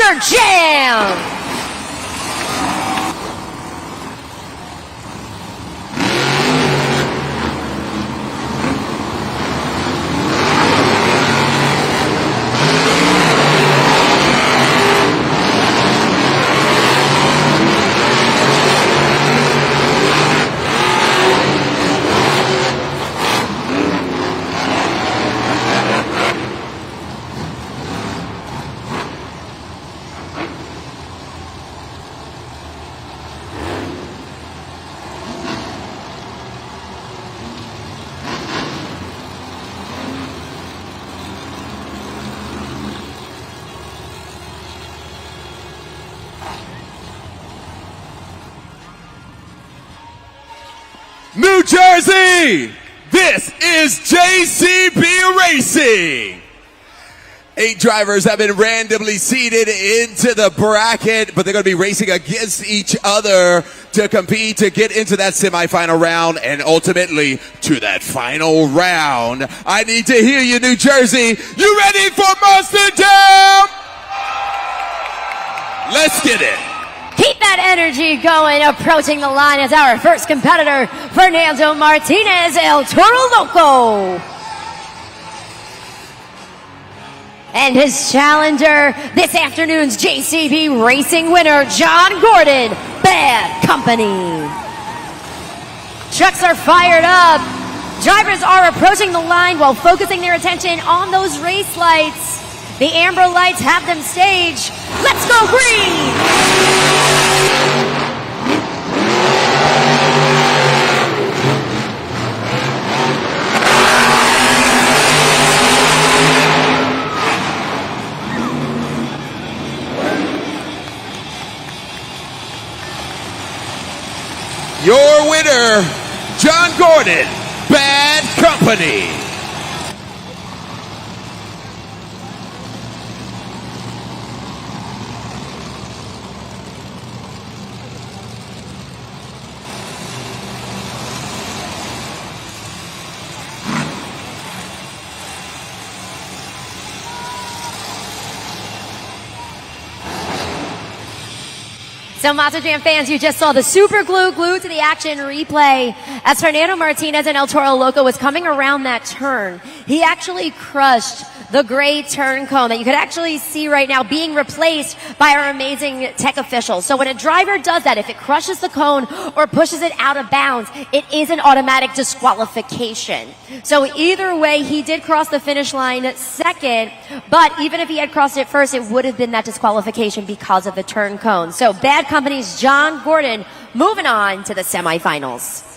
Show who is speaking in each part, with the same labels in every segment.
Speaker 1: Monster Jam!
Speaker 2: New Jersey, this is JCB Racing. 8 drivers have been randomly seeded into the bracket, but they're going to be racing against each other to compete to get into that semifinal round and ultimately to that final round. I need to hear you, New Jersey. You ready for Monster Jam? Let's get it.
Speaker 1: Keep that energy going. Approaching the line is our first competitor, Fernando Martinez, El Toro Loco. And his challenger, this afternoon's JCB Racing winner, John Gordon, Bad Company. Trucks are fired up. Drivers are approaching the line while focusing their attention on those race lights. The amber lights have them staged. Let's go green!
Speaker 2: Your winner, John Gordon, Bad Company.
Speaker 1: So Monster Jam fans, you just saw the super glued to the action replay as Fernando Martinez and El Toro Loco was coming around that turn. He actually crushed the gray turn cone that you could actually see right now being replaced by our amazing tech officials. So when a driver does that, if it crushes the cone or pushes it out of bounds, it is an automatic disqualification. So either way, he did cross the finish line second, but even if he had crossed it first, it would have been that disqualification because of the turn cone. So Bad Company's John Gordon moving on to the semifinals.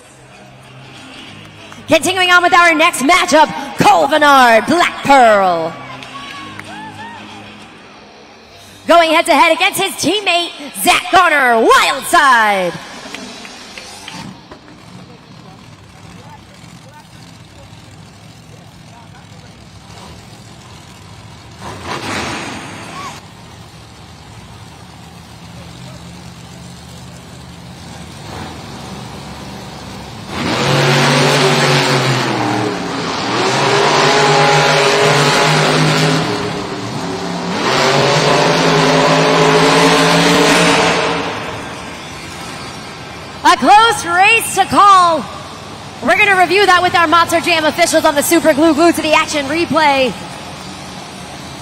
Speaker 1: Continuing on with our next matchup, Colvinard, Black Pearl. Going head to head against his teammate, Zach Garner, Wildside. A close race to call. We're going to review that with our Monster Jam officials on the super glued to the action replay.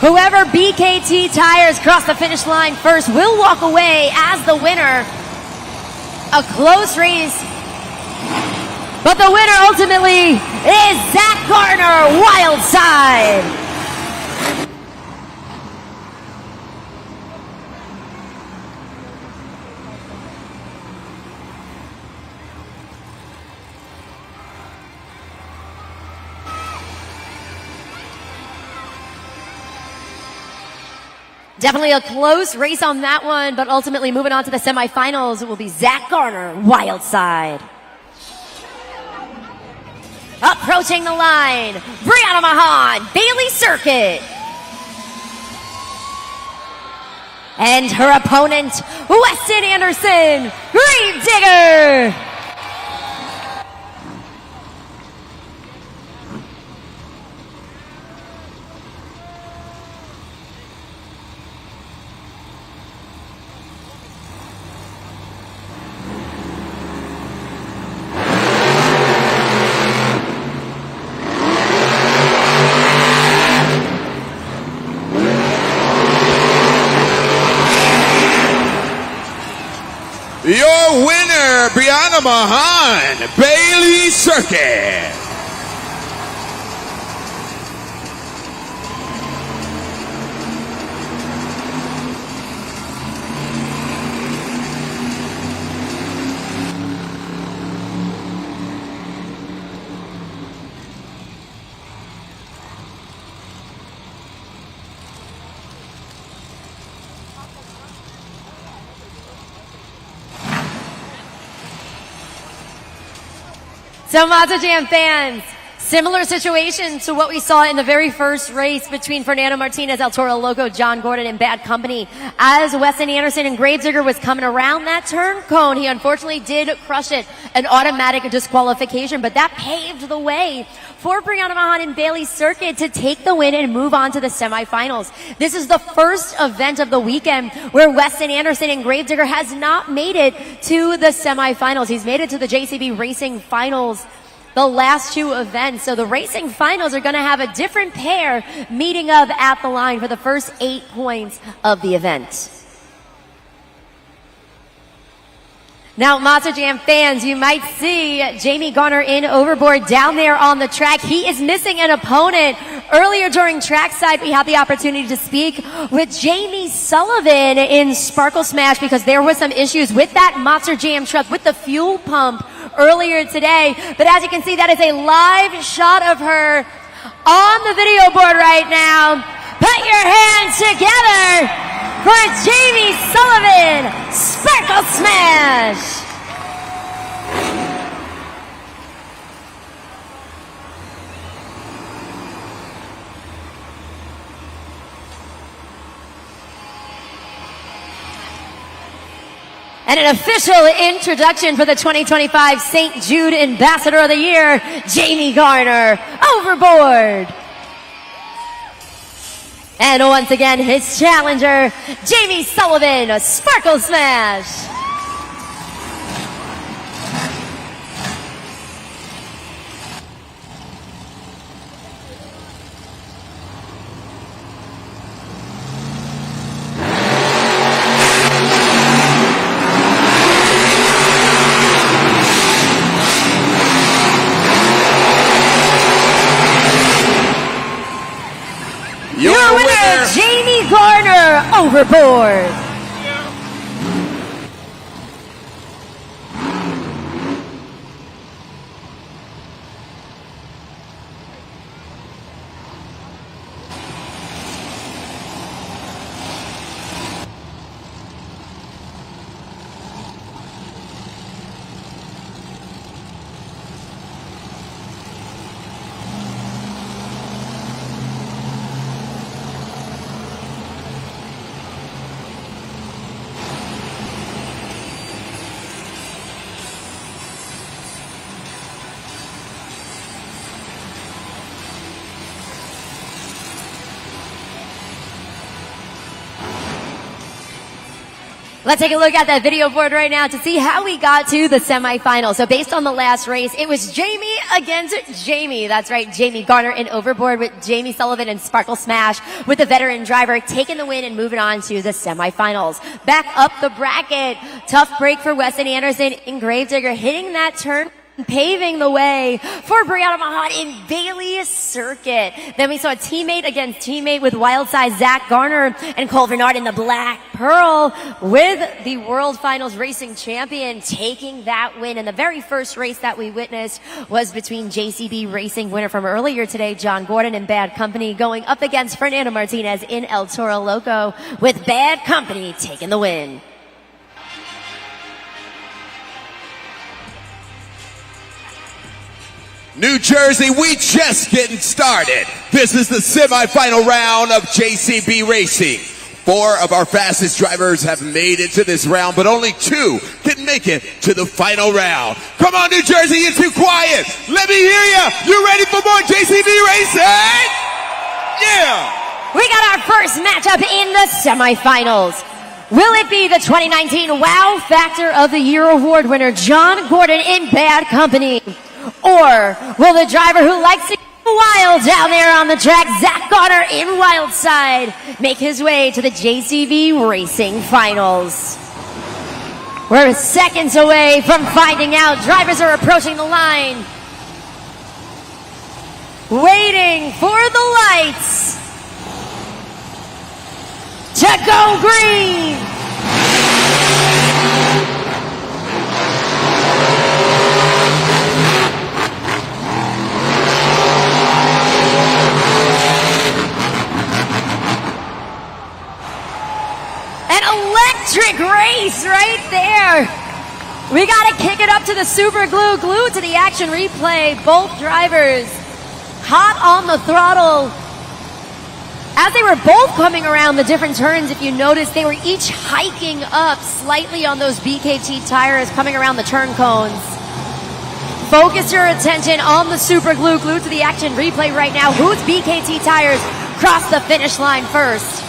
Speaker 1: Whoever BKT tires cross the finish line first will walk away as the winner. A close race. But the winner ultimately is Zach Garner, Wildside. Definitely a close race on that one, but ultimately moving on to the semifinals, it will be Zach Garner, Wildside. Approaching the line, Brianna Mahan, Bailey Circuit. And her opponent, Weston Anderson, Grave Digger.
Speaker 2: Brianna Mahan, Bailey Circuit.
Speaker 1: So Mazda Jam fans, similar situation to what we saw in the very first race between Fernando Martinez, El Toro Loco, John Gordon, and Bad Company. As Weston Anderson and Gravedigger was coming around that turn cone, he unfortunately did crush it, an automatic disqualification, but that paved the way for Brianna Mahan and Bailey Circuit to take the win and move on to the semifinals. This is the first event of the weekend where Weston Anderson and Gravedigger has not made it to the semifinals. He's made it to the JCB Racing Finals the last two events. So the racing finals are going to have a different pair meeting up at the line for the first 8 points of the event. Now, Mazda Jam fans, you might see Jamie Garner in overboard down there on the track. He is missing an opponent. Earlier during trackside, we had the opportunity to speak with Jamie Sullivan in Sparkle Smash because there was some issues with that Mazda Jam truck with the fuel pump earlier today. But as you can see, that is a live shot of her on the video board right now. Put your hands together for Jamie Sullivan, Sparkle Smash! And an official introduction for the 2025 St. Jude Ambassador of the Year, Jamie Garner, overboard. And once again, his challenger, Jamie Sullivan, a Sparkle Smash. Your winner, Jamie Garner, overboard. Let's take a look at that video board right now to see how we got to the semifinals. So based on the last race, it was Jamie against Jamie. That's right, Jamie Garner in overboard with Jamie Sullivan and Sparkle Smash with the veteran driver taking the win and moving on to the semifinals. Back up the bracket. Tough break for Weston Anderson in Gravedigger hitting that turn, paving the way for Brianna Mahan in Bailey Circuit. Then we saw teammate against teammate with wild size Zach Garner and Cole Vernard in the Black Pearl with the World Finals Racing Champion taking that win. And the very first race that we witnessed was between JCB Racing winner from earlier today, John Gordon and Bad Company, going up against Fernando Martinez in El Toro Loco with Bad Company taking the win.
Speaker 2: New Jersey, we just getting started. This is the semifinal round of JCB Racing. 4 of our fastest drivers have made it to this round, but only 2 can make it to the final round. Come on, New Jersey, you're too quiet. Let me hear you. You ready for more JCB Racing? Yeah.
Speaker 1: We got our first matchup in the semifinals. Will it be the 2019 Wow Factor of the Year award winner, John Gordon in Bad Company? Or will the driver who likes to go wild down there on the track, Zach Garner in Wildside, make his way to the JCB Racing Finals? We're seconds away from finding out. Drivers are approaching the line. Waiting for the lights to go green. An electric race right there. We got to kick it up to the super glue. Glue to the action replay. Both drivers hot on the throttle. As they were both coming around the different turns, if you notice, they were each hiking up slightly on those BKT tires coming around the turn cones. Focus your attention on the super glue. Glue to the action replay right now. Whose BKT tires cross the finish line first?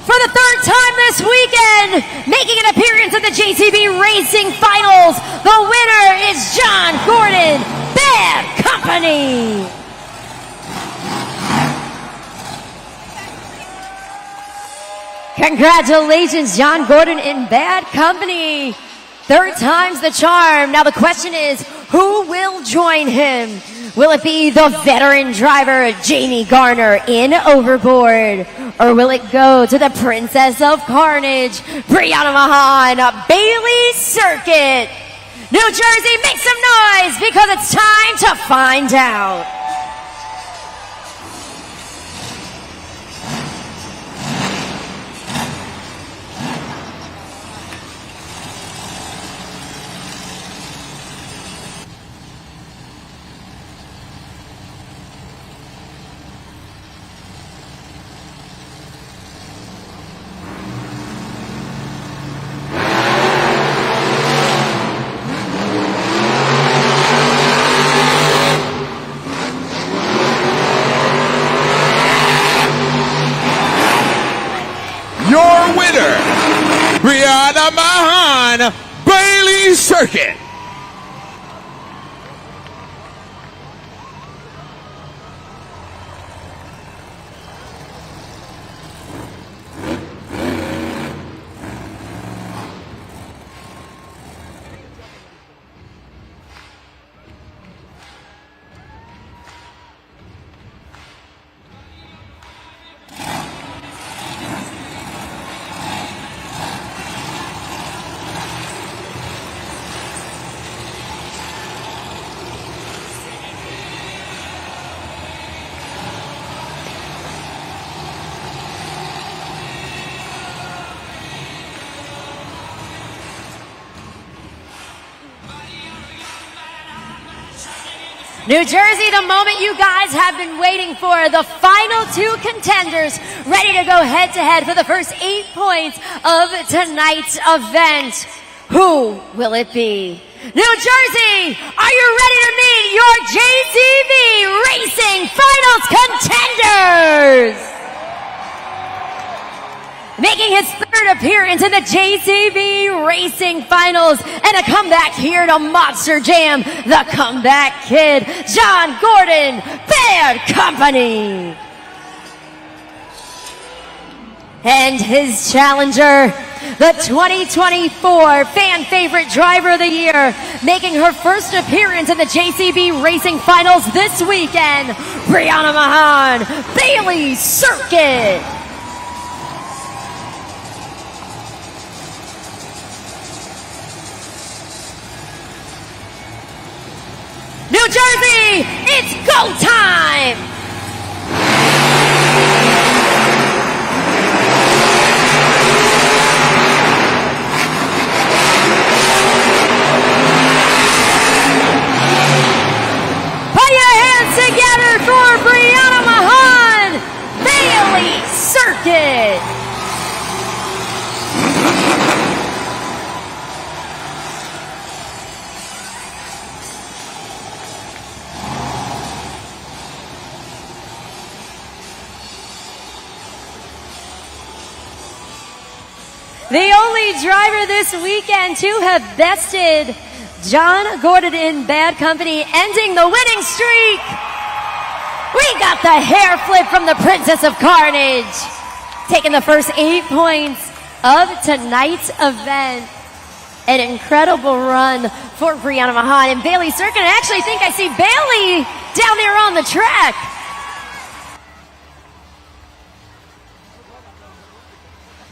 Speaker 1: For the third time this weekend, making an appearance at the JCB Racing Finals, the winner is John Gordon, Bad Company. Congratulations, John Gordon in Bad Company. Third time's the charm. Now the question is, who will join him? Will it be the veteran driver, Jamie Garner, in Overboard? Or will it go to the Princess of Carnage, Brianna Mahan, Bailey Circuit? New Jersey, make some noise because it's time to find out.
Speaker 2: Your winner, Brianna Mahan, Bailey Circuit.
Speaker 1: New Jersey, the moment you guys have been waiting for, the final two contenders ready to go head-to-head for the first 8 points of tonight's event. Who will it be? New Jersey, are you ready to meet your JCB Racing Finals contenders? Making his third appearance in the JCB Racing Finals and a comeback here to Monster Jam, the Comeback Kid, John Gordon, Bad Company. And his challenger, the 2024 Fan Favorite Driver of the Year, making her first appearance in the JCB Racing Finals this weekend, Brianna Mahan, Bailey Circuit. New Jersey, it's go time! Put your hands together for Brianna Mahan, Bailey Circuit. The only driver this weekend to have bested John Gordon in Bad Company, ending the winning streak. We got the hair flip from the Princess of Carnage. taking the first 8 points of tonight's event. An incredible run for Brianna Mahan and Bailey Cirkin. I actually think I see Bailey down there on the track.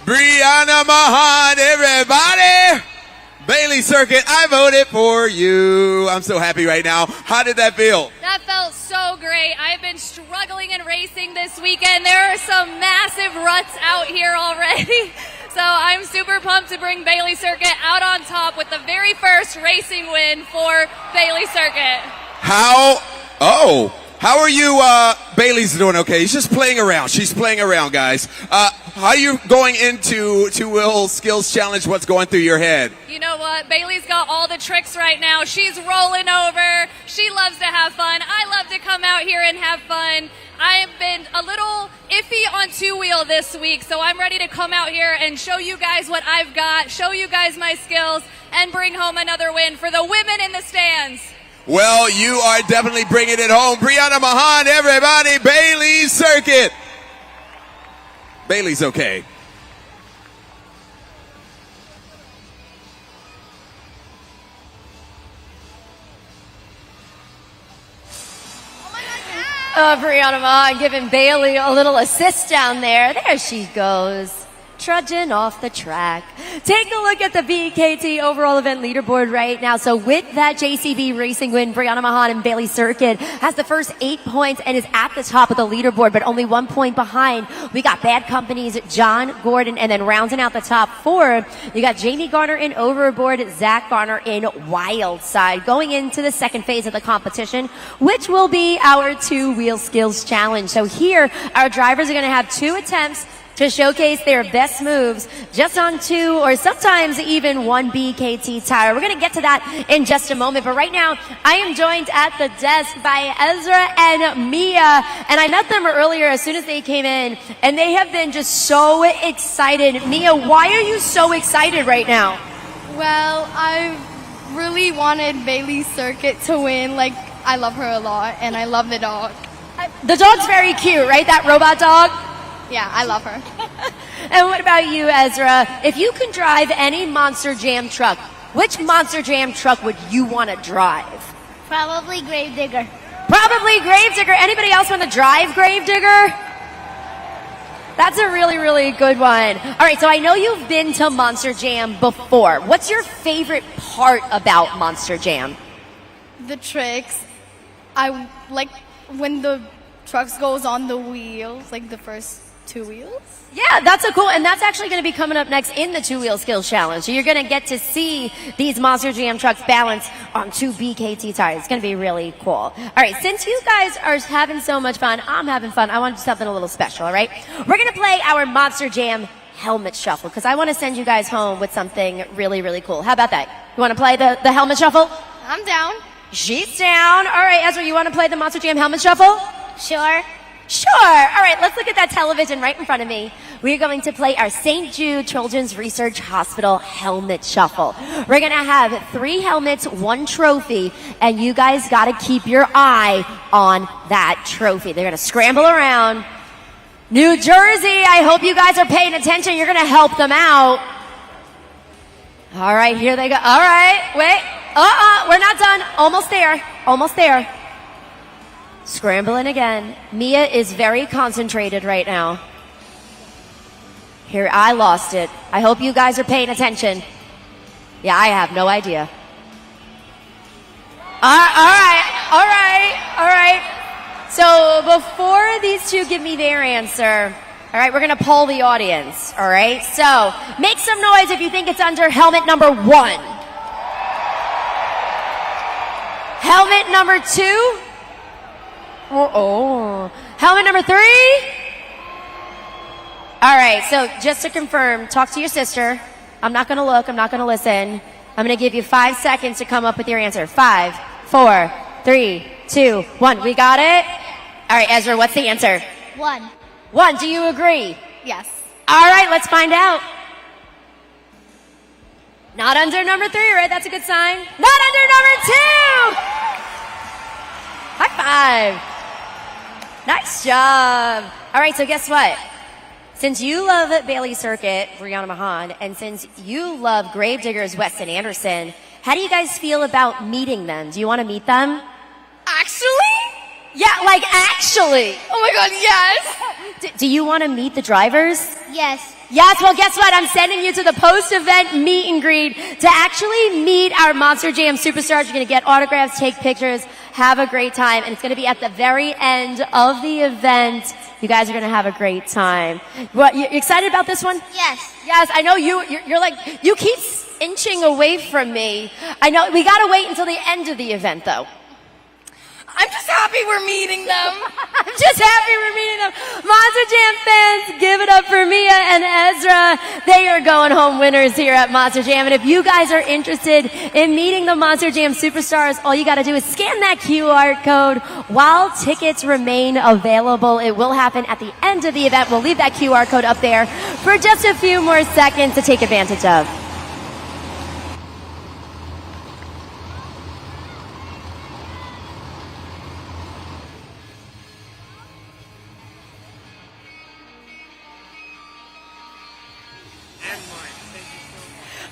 Speaker 2: Brianna Mahan, everybody! Bailey Circuit, I voted for you. I'm so happy right now. How did that feel?
Speaker 3: That felt so great. I've been struggling in racing this weekend. There are some massive ruts out here already. So I'm super pumped to bring Bailey Circuit out on top with the very first racing win for Bailey Circuit.
Speaker 2: How are you, Bailey's doing okay. She's just playing around. She's playing around, guys. How are you going into Two-Wheel Skills Challenge? What's going through your head?
Speaker 3: You know what? Bailey's got all the tricks right now. She's rolling over. She loves to have fun. I love to come out here and have fun. I've been a little iffy on two-wheel this week, so I'm ready to come out here and show you guys what I've got, show you guys my skills, and bring home another win for the women in the stands.
Speaker 2: Well, you are definitely bringing it home. Brianna Mahan, everybody, Bailey Circuit. Bailey's okay.
Speaker 1: Brianna Mahan giving Bailey a little assist down there. There she goes, trudging off the track. Take a look at the BKT overall event leaderboard right now. So with that JCB racing win, Brianna Mahan and Bailey Circuit has the first 8 points and is at the top of the leaderboard, but only 1 point behind. We got Bad Company's John Gordon, and then rounding out the top 4, you got Jamie Garner in Overboard, Zach Garner in Wild Side, going into the second phase of the competition, which will be our Two-Wheel Skills Challenge. So here, our drivers are going to have 2 attempts to showcase their best moves just on 2 or sometimes even 1 BKT tire. We're going to get to that in just a moment, but right now I am joined at the desk by Ezra and Mia, and I met them earlier as soon as they came in, and they have been just so excited. Mia, why are you so excited right now?
Speaker 4: Well, I really wanted Bailey Circuit to win. Like, I love her a lot, and I love the dog.
Speaker 1: The dog's very cute, right? That robot dog?
Speaker 4: Yeah, I love her.
Speaker 1: And what about you, Ezra? If you can drive any Monster Jam truck, which Monster Jam truck would you want to drive?
Speaker 4: Probably Gravedigger.
Speaker 1: Probably Gravedigger. Anybody else want to drive Gravedigger? That's a really, really good one. All right, so I know you've been to Monster Jam before. What's your favorite part about Monster Jam?
Speaker 4: The tricks. I like when the trucks goes on the wheels, like the first 2 wheels.
Speaker 1: Yeah, that's a cool, and that's actually going to be coming up next in the Two-Wheel Skills Challenge. So you're going to get to see these Monster Jam trucks balance on 2 BKT tires. It's going to be really cool. All right, since you guys are having so much fun, I'm having fun. I want to do something a little special, all right? We're going to play our Monster Jam helmet shuffle because I want to send you guys home with something really, really cool. How about that? You want to play the helmet shuffle?
Speaker 4: I'm down.
Speaker 1: She's down. All right, Ezra, you want to play the Monster Jam helmet shuffle?
Speaker 4: Sure.
Speaker 1: Sure. All right, let's look at that television right in front of me. We're going to play our St. Jude Children's Research Hospital helmet shuffle. We're going to have 3 helmets, 1 trophy, and you guys got to keep your eye on that trophy. They're going to scramble around. New Jersey, I hope you guys are paying attention. You're going to help them out. All right, here they go. All right, wait. We're not done. Almost there. Almost there. Scrambling again. Mia is very concentrated right now. Here, I lost it. I hope you guys are paying attention. Yeah, I have no idea. All right. So before these two give me their answer, all right, we're going to poll the audience, all right? So make some noise if you think it's under helmet number 1. Helmet number 2. Helmet number 3. All right, so just to confirm, talk to your sister. I'm not going to look. I'm not going to listen. I'm going to give you 5 seconds to come up with your answer. 5, 4, 3, 2, 1. We got it? All right, Ezra, what's the answer?
Speaker 4: 1.
Speaker 1: 1. Do you agree?
Speaker 4: Yes.
Speaker 1: All right, let's find out. Not under number 3, right? That's a good sign. Not under number 2. High five. Nice job. All right, so guess what? Since you love Bailey Circuit, Brianna Mahan, and since you love Gravediggers, Weston Anderson, how do you guys feel about meeting them? Do you want to meet them?
Speaker 4: Actually?
Speaker 1: Yeah, like actually.
Speaker 4: Oh my god, yes!
Speaker 1: Do you want to meet the drivers?
Speaker 4: Yes.
Speaker 1: Yes, well, guess what? I'm sending you to the post-event meet and greet to actually meet our Monster Jam superstars. You're going to get autographs, take pictures, have a great time, and it's going to be at the very end of the event. You guys are going to have a great time. What, you excited about this one?
Speaker 4: Yes.
Speaker 1: Yes, I know you're like, you keep inching away from me. I know, we got to wait until the end of the event, though.
Speaker 4: I'm just happy we're meeting them.
Speaker 1: I'm just happy we're meeting them. Monster Jam fans, give it up for Mia and Ezra. They are going home winners here at Monster Jam. And if you guys are interested in meeting the Monster Jam superstars, all you got to do is scan that QR code while tickets remain available. It will happen at the end of the event. We'll leave that QR code up there for just a few more seconds to take advantage of.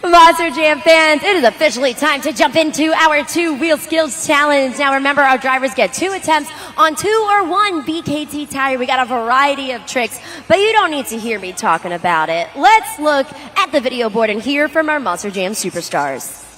Speaker 1: Monster Jam fans, it is officially time to jump into our two-wheel skills challenge. Now remember, our drivers get 2 attempts on 2 or 1 BKT tire. We got a variety of tricks, but you don't need to hear me talking about it. Let's look at the video board and hear from our Monster Jam superstars.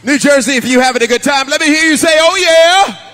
Speaker 2: New Jersey, if you're having a good time, let me hear you say, oh yeah.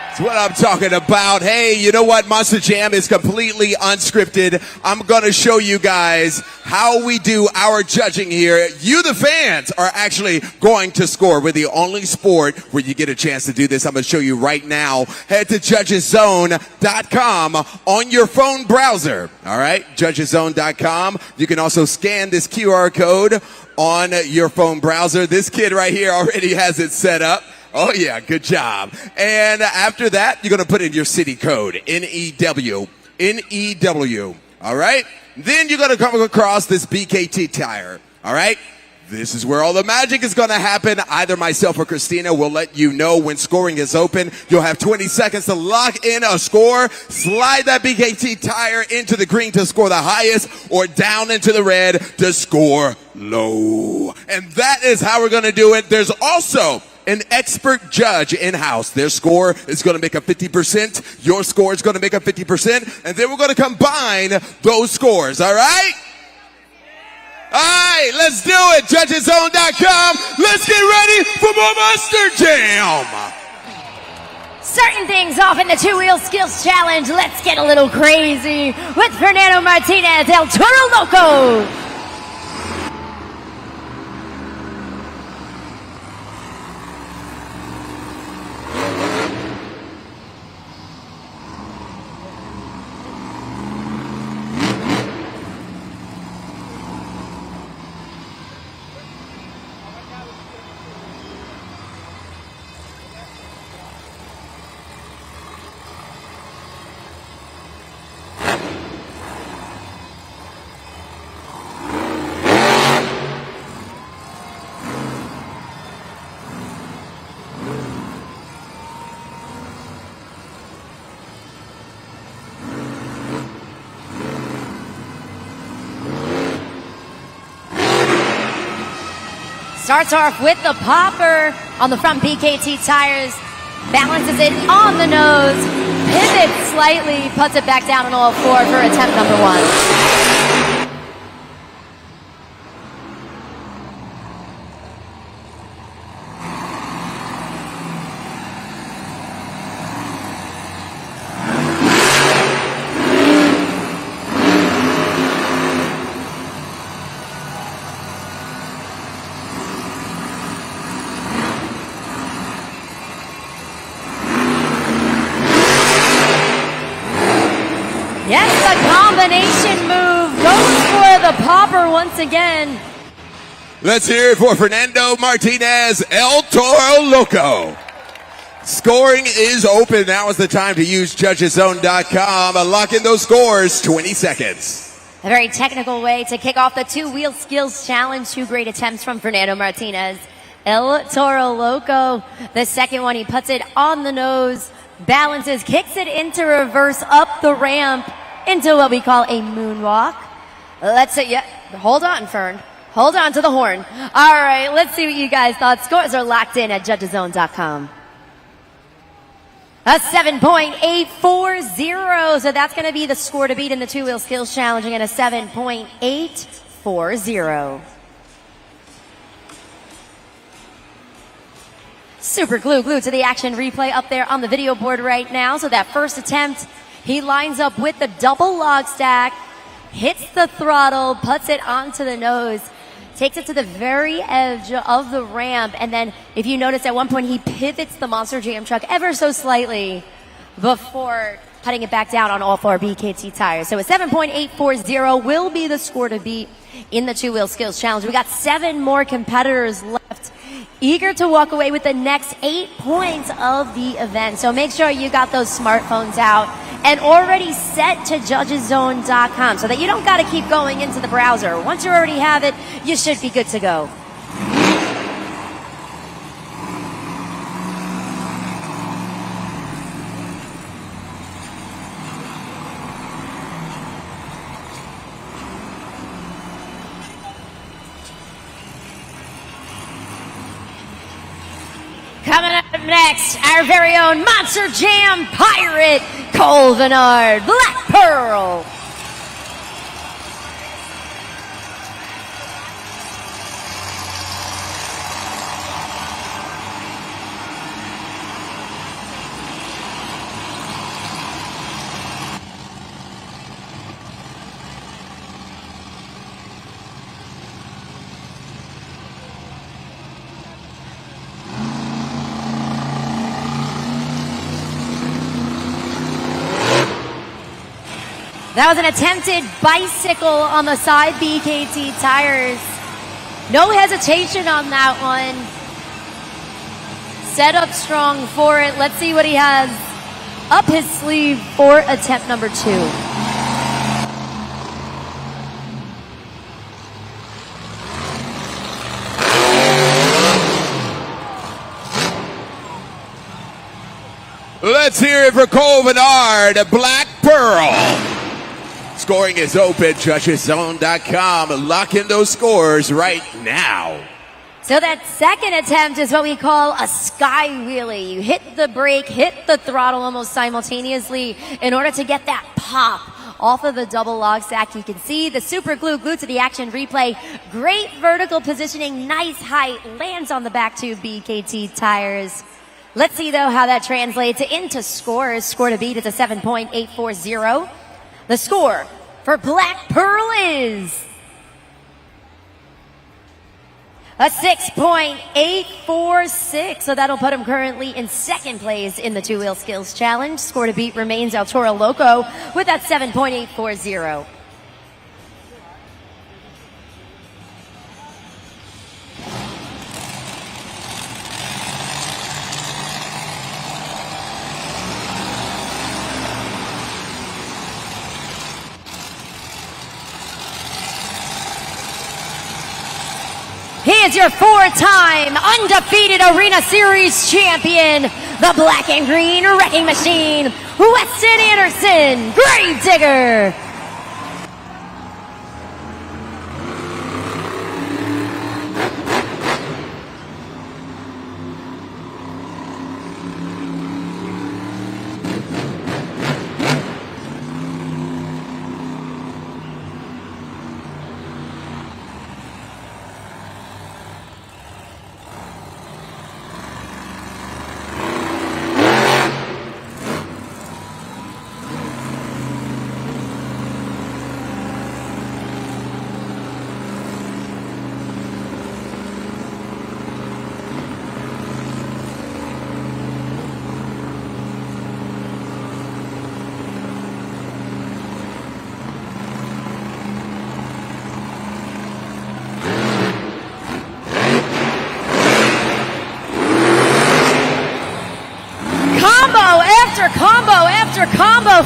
Speaker 2: That's what I'm talking about. Hey, you know what? Monster Jam is completely unscripted. I'm going to show you guys how we do our judging here. You, the fans, are actually going to score. We're the only sport where you get a chance to do this. I'm going to show you right now. Head to judgeszone.com on your phone browser. All right, judgeszone.com. You can also scan this QR code on your phone browser. This kid right here already has it set up. Oh yeah, good job. And after that, you're going to put in your city code, NEW. All right? Then you're going to come across this BKT tire. All right? This is where all the magic is going to happen. Either myself or Christina will let you know when scoring is open. You'll have 20 seconds to lock in a score. Slide that BKT tire into the green to score the highest, or down into the red to score low. And that is how we're going to do it. There's also an expert judge in-house. Their score is going to make a 50%. Your score is going to make a 50%. And then we're going to combine those scores. All right? All right, let's do it. Judgeszone.com. Let's get ready for more Monster Jam.
Speaker 1: Starting things off in the two-wheel skills challenge, let's get a little crazy with Fernando Martinez, El Toro Loco. Starts off with the popper on the front BKT tires, balances it on the nose, pivots slightly, puts it back down on all four for attempt number 1. combination move. Goes for the popper once again.
Speaker 2: Let's hear it for Fernando Martinez, El Toro Loco. Scoring is open. Now is the time to use judgeszone.com. Lock in those scores, 20 seconds.
Speaker 1: A very technical way to kick off the two-wheel skills challenge. 2 great attempts from Fernando Martinez. El Toro Loco. The second one, he puts it on the nose, balances, kicks it into reverse up the ramp into what we call a moonwalk. Let's see. Yeah, hold on, Fern. Hold on to the horn. All right, let's see what you guys thought. Scores are locked in at judgeszone.com. A 7.840. So that's going to be the score to beat in the two-wheel skills challenge. Again, a 7.840. Super glue to the action replay up there on the video board right now. So that first attempt, he lines up with the double log stack, hits the throttle, puts it onto the nose, takes it to the very edge of the ramp, and then if you notice at one point he pivots the Monster Jam truck ever so slightly before putting it back down on all 4 BKT tires. So a 7.840 will be the score to beat in the two-wheel skills challenge. We got 7 more competitors left, eager to walk away with the next 8 points of the event. So make sure you got those smartphones out and already set to judgeszone.com so that you don't got to keep going into the browser. Once you already have it, you should be good to go. Coming up next, our very own Monster Jam pirate, Cole Vennard, Black Pearl. That was an attempted bicycle on the side BKT tires. No hesitation on that one. Set up strong for it. Let's see what he has up his sleeve for attempt number 2.
Speaker 2: Let's hear it for Cole Vennard, Black Pearl. Scoring is open, judgeszone.com. Lock in those scores right now.
Speaker 1: So that second attempt is what we call a sky wheelie. You hit the brake, hit the throttle almost simultaneously in order to get that pop off of the double log stack. You can see the super glue to the action replay. Great vertical positioning, nice height, lands on the back 2 BKT tires. Let's see though how that translates into scores. Score to beat is a 7.840. The score for Black Pearl is a 6.846. So that'll put him currently in second place in the two-wheel skills challenge. Score to beat remains El Toro Loco with that 7.840. He is your 4-time undefeated Arena Series champion, the black and green wrecking machine, Weston Anderson, Gravedigger.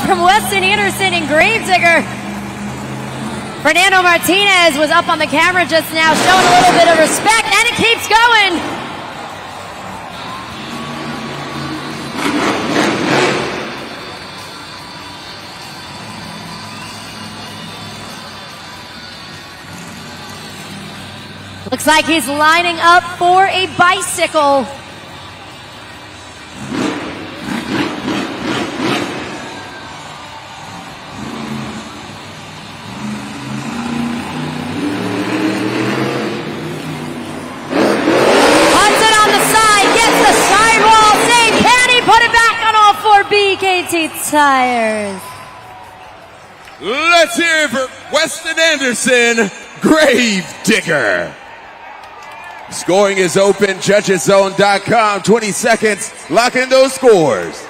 Speaker 1: from Weston Anderson and Gravedigger. Fernando Martinez was up on the camera just now, showing a little bit of respect, and it keeps going. Looks like he's lining up for a bicycle. Puts it on the side, gets the sidewall, save, can he put it back on all four BKT tires?
Speaker 2: Let's hear it for Weston Anderson, Gravedigger. Scoring is open, judgeszone.com, 20 seconds, lock in those scores.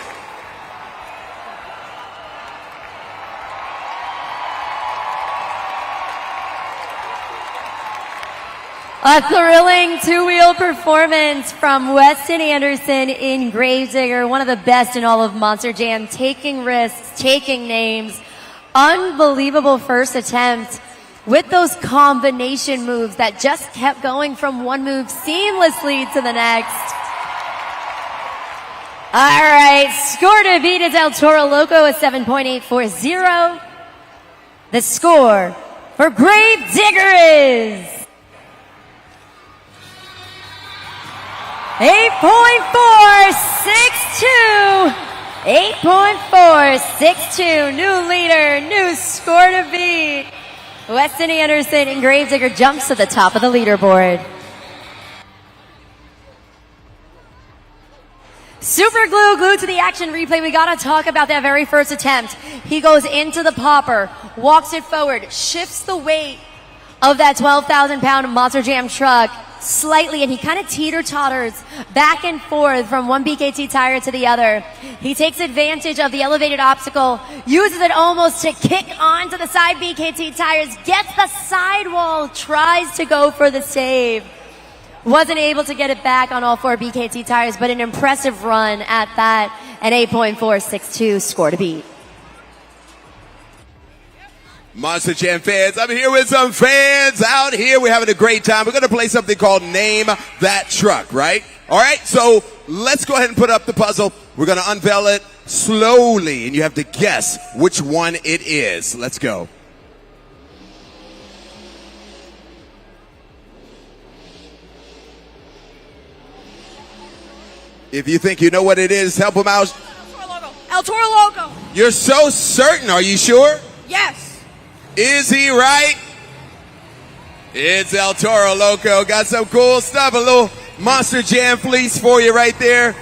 Speaker 1: A thrilling two-wheel performance from Weston Anderson in Gravedigger, one of the best in all of Monster Jam, taking risks, taking names, unbelievable first attempt. With those combination moves that just kept going from one move seamlessly to the next. All right, score to beat is El Toro Loco at 7.840. The score for Gravedigger is 8.462. 8.462. New leader, new score to beat. Weston Anderson and Gravedigger jumps to the top of the leaderboard. Super glue, glued to the action replay. We gotta talk about that very first attempt. He goes into the popper, walks it forward, shifts the weight of that 12,000-pound Monster Jam truck slightly, and he kind of teeter-totters back and forth from one BKT tire to the other. He takes advantage of the elevated obstacle, uses it almost to kick onto the side BKT tires, gets the sidewall, tries to go for the save. Wasn't able to get it back on all four BKT tires, but an impressive run at that, an 8.462 score to beat.
Speaker 2: Monster Jam fans, I'm here with some fans out here. We're having a great time. We're going to play something called Name That Truck, right? All right, so let's go ahead and put up the puzzle. We're going to unveil it slowly, and you have to guess which one it is. Let's go. If you think you know what it is, help them out.
Speaker 5: El Toro Loco. El Toro Loco.
Speaker 2: You're so certain. Are you sure?
Speaker 5: Yes.
Speaker 2: Is he right? It's El Toro Loco. Got some cool stuff. A little Monster Jam fleece for you right there.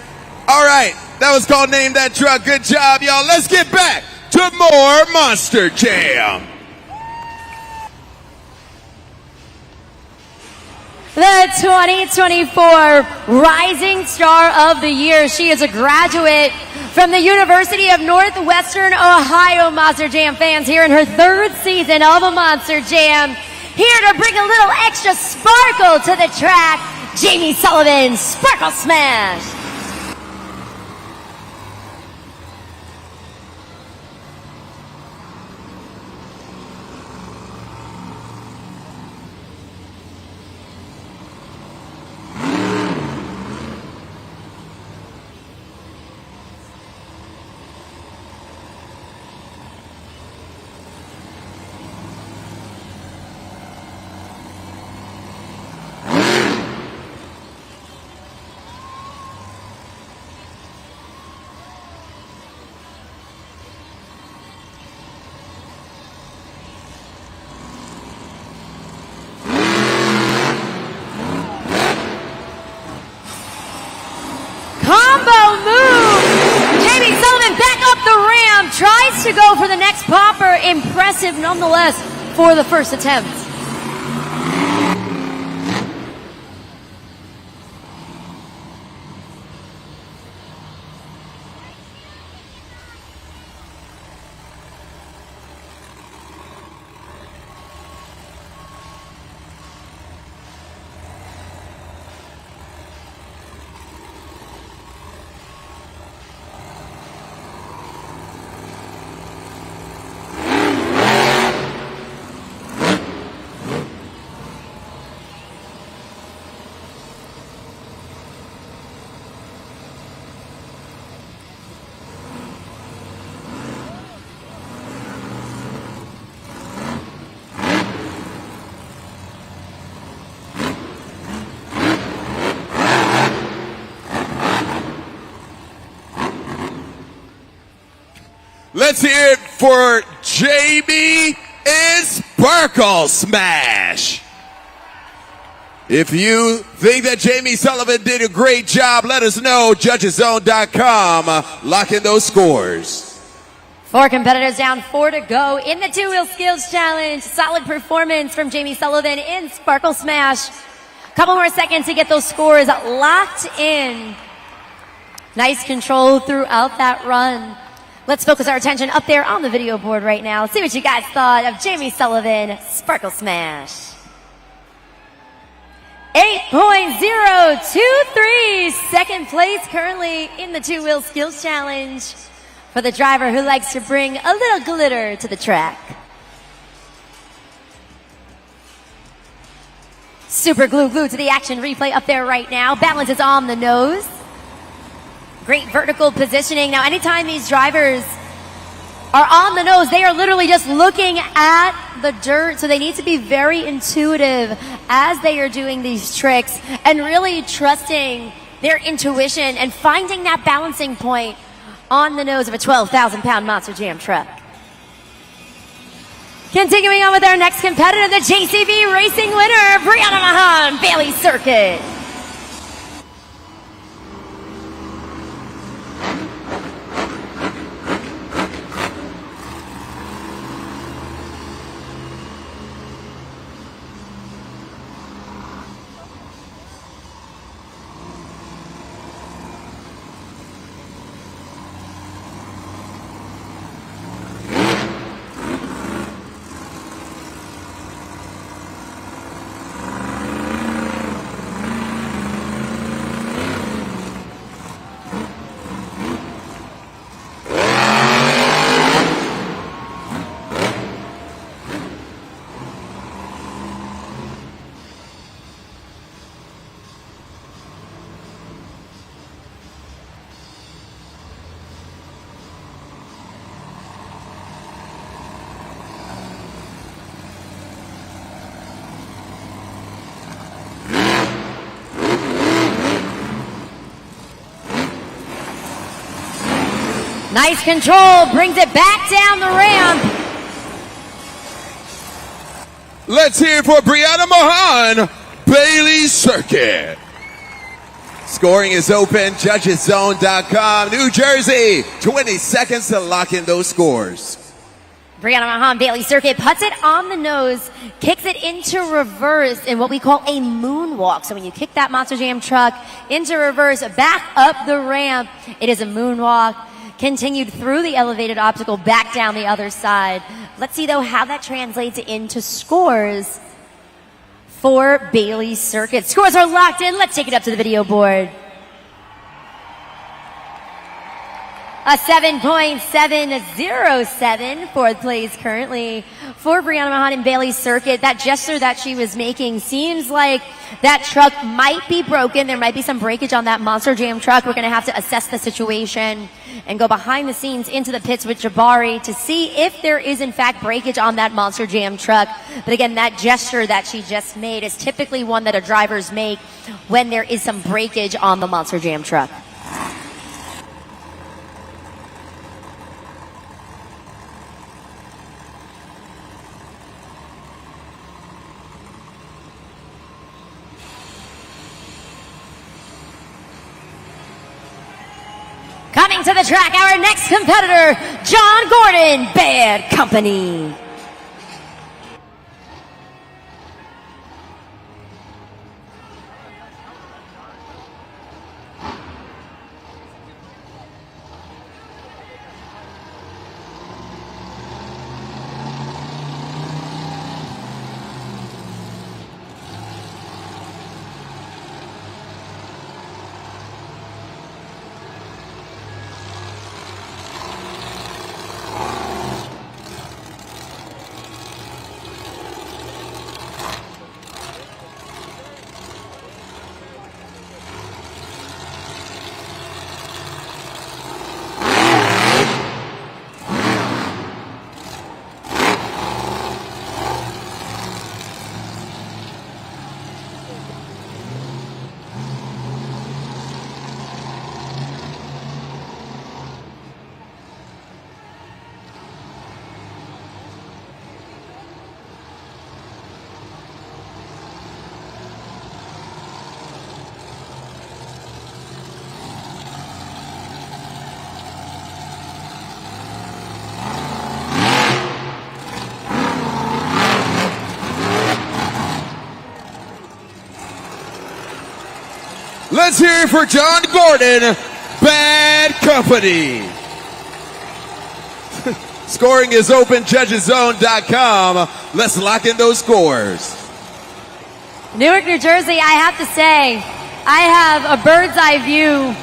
Speaker 2: All right. That was called Name That Truck. Good job, y'all. Let's get back to more Monster Jam.
Speaker 1: The 2024 Rising Star of the Year. She is a graduate from the University of Northwestern Ohio. Monster Jam fans, here in her third season of a Monster Jam. Here to bring a little extra sparkle to the track, Jamie Sullivan, Sparkle Smash. Tries to go for the next popper. Impressive nonetheless for the first attempt.
Speaker 2: Let's hear it for Jamie and Sparkle Smash. If you think that Jamie Sullivan did a great job, let us know. Judgeszone.com. Lock in those scores.
Speaker 1: 4 competitors down, 4 to go in the 2-wheel skills challenge. Solid performance from Jamie Sullivan in Sparkle Smash. Couple more seconds to get those scores locked in. Nice control throughout that run. Let's focus our attention up there on the video board right now. See what you guys thought of Jamie Sullivan, Sparkle Smash. 8.023, second place currently in the 2-wheel skills challenge for the driver who likes to bring a little glitter to the track. Super glue to the action replay up there right now. Balance is on the nose. Great vertical positioning. Now, anytime these drivers are on the nose, they are literally just looking at the dirt. So they need to be very intuitive as they are doing these tricks and really trusting their intuition and finding that balancing point on the nose of a 12,000-pound Monster Jam truck. Continuing on with our next competitor, the JCB Racing winner, Brianna Mahan, Bailey Circuit. Nice control, brings it back down the ramp.
Speaker 2: Let's hear it for Brianna Mahan, Bailey Circuit. Scoring is open, Judgeszone.com. New Jersey, 20 seconds to lock in those scores.
Speaker 1: Brianna Mahan, Bailey Circuit, puts it on the nose, kicks it into reverse in what we call a moonwalk. So when you kick that Monster Jam truck into reverse, back up the ramp, it is a moonwalk. Continued through the elevated obstacle, back down the other side. Let's see, though, how that translates into scores for Bailey Circuit. Scores are locked in. Let's take it up to the video board. A 7.707, fourth place currently for Brianna Mahan and Bailey Circuit. That gesture that she was making seems like that truck might be broken. There might be some breakage on that Monster Jam truck. We're going to have to assess the situation and go behind the scenes into the pits with Jabari to see if there is in fact breakage on that Monster Jam truck. But again, that gesture that she just made is typically one that our drivers make when there is some breakage on the Monster Jam truck. Coming to the track, our next competitor, John Gordon, Bad Company.
Speaker 2: Let's hear it for John Gordon, Bad Company. Scoring is open, judgeszone.com. Let's lock in those scores.
Speaker 1: Newark, New Jersey, I have to say, I have a bird's eye view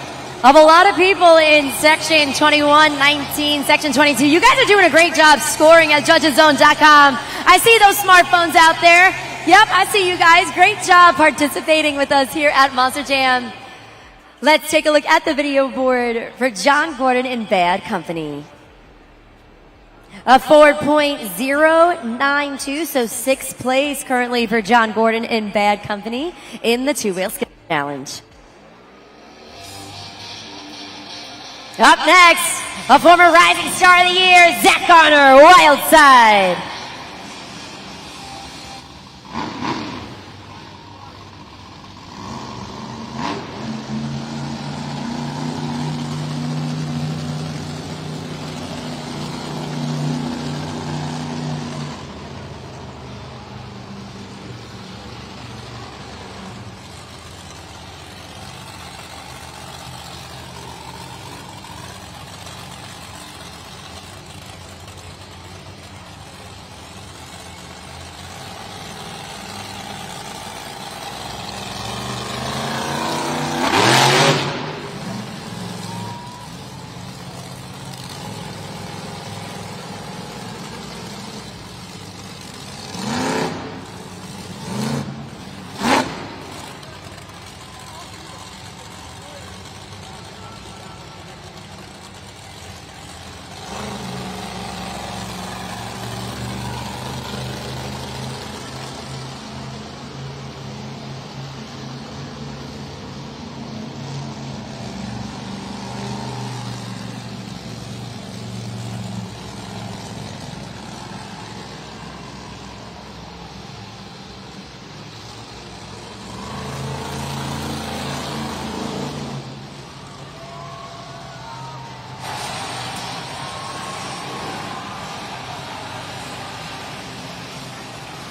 Speaker 1: of a lot of people in section 21, 19, section 22. You guys are doing a great job scoring at judgeszone.com. I see those smartphones out there. Yep, I see you guys. Great job participating with us here at Monster Jam. Let's take a look at the video board for John Gordon in Bad Company. A 4.092, so 6th place currently for John Gordon in Bad Company in the two-wheel skill challenge. Up next, a former Rising Star of the Year, Zach Garner, Wild Side.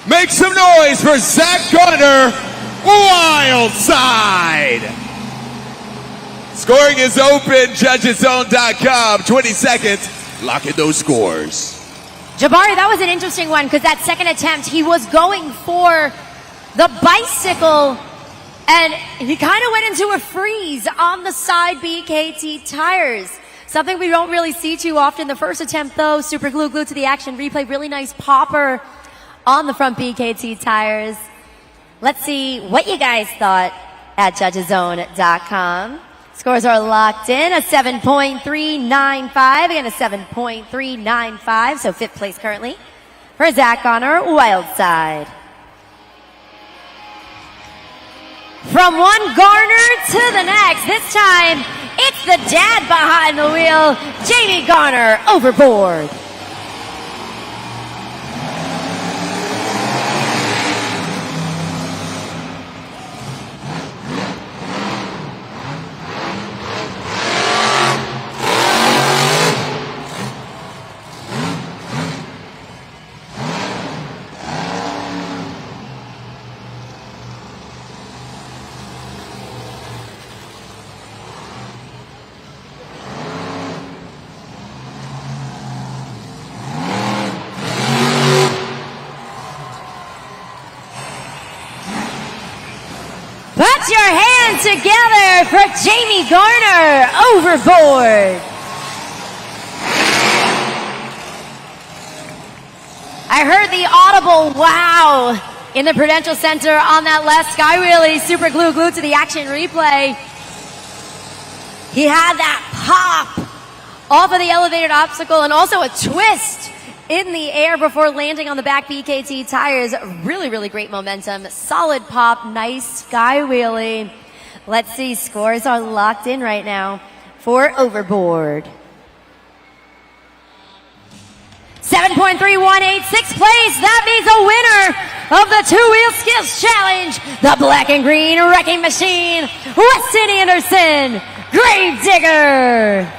Speaker 2: Make some noise for Zach Garner, Wild Side. Scoring is open, judgeszone.com. 20 seconds, lock in those scores.
Speaker 1: Jabari, that was an interesting one because that second attempt, he was going for the bicycle and he kind of went into a freeze on the side BKT tires. Something we don't really see too often. The first attempt though, super glued to the action replay, really nice popper on the front BKT tires. Let's see what you guys thought at judgeszone.com. Scores are locked in, a 7.395, again a 7.395, so 5th place currently for Zach Garner, Wild Side. From one Garner to the next, this time it's the dad behind the wheel, Jamie Garner, overboard. Put your hands together for Jamie Garner, overboard. I heard the audible wow in the Prudential Center on that left sky wheelie, super glued to the action replay. He had that pop off of the elevated obstacle and also a twist in the air before landing on the back BKT tires. Really, really great momentum. Solid pop, nice sky wheelie. Let's see, scores are locked in right now for overboard. 7.318, 6th place. That means a winner of the two-wheel skills challenge. The black and green wrecking machine, Weston Anderson, Grave Digger.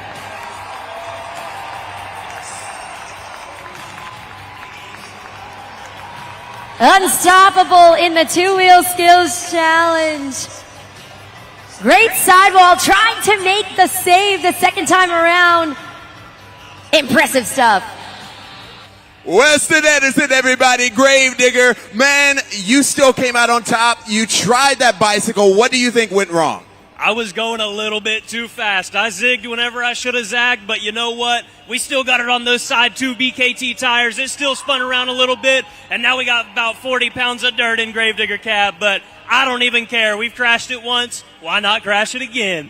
Speaker 1: Unstoppable in the two-wheel skills challenge. Great sidewall, trying to make the save the second time around. Impressive stuff.
Speaker 2: Weston Anderson, everybody, Gravedigger. Man, you still came out on top. You tried that bicycle. What do you think went wrong?
Speaker 6: I was going a little bit too fast. I zigged whenever I should have zagged, but you know what? We still got it on those side 2 BKT tires. It still spun around a little bit, and now we got about 40 pounds of dirt in Gravedigger cab, but I don't even care. We've crashed it once. Why not crash it again?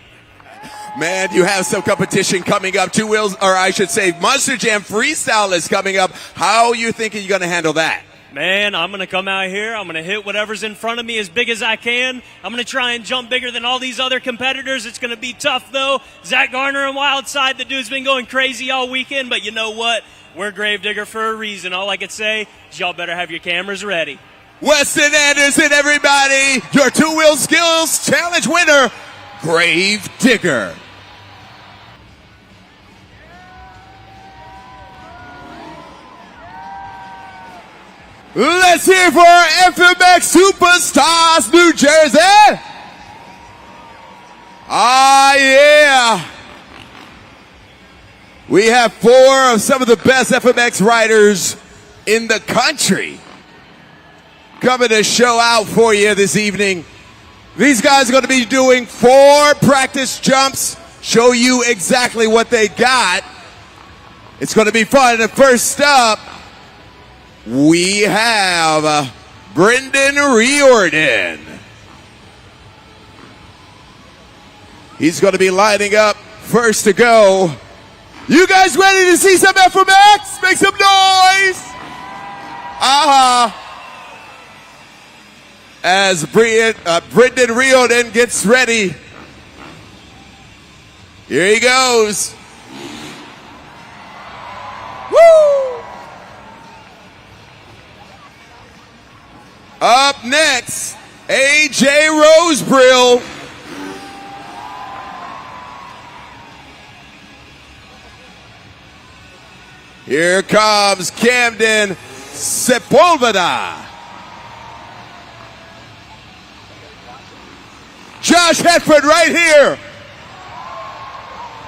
Speaker 2: Man, you have some competition coming up. Two Wheels, or I should say Monster Jam Freestyle is coming up. How are you thinking you're going to handle that?
Speaker 6: Man, I'm going to come out here. I'm going to hit whatever's in front of me as big as I can. I'm going to try and jump bigger than all these other competitors. It's going to be tough, though. Zach Garner and Wildside, the dude's been going crazy all weekend, but you know what? We're Gravedigger for a reason. All I can say is y'all better have your cameras ready.
Speaker 2: Weston Anderson, everybody, your Two Wheel Skills Challenge winner, Gravedigger. Let's hear for FMX Superstars, New Jersey. Ah, yeah. We have 4 of some of the best FMX riders in the country coming to show out for you this evening. These guys are going to be doing 4 practice jumps, show you exactly what they got. It's going to be fun. And first up, we have Brendan Riordan. He's going to be lining up first to go. You guys ready to see some FMX? Make some noise! As Brendan Riordan gets ready. Here he goes. Woo! Up next, AJ Rosebrill. Here comes Camden Sepulveda. Josh Hetford right here.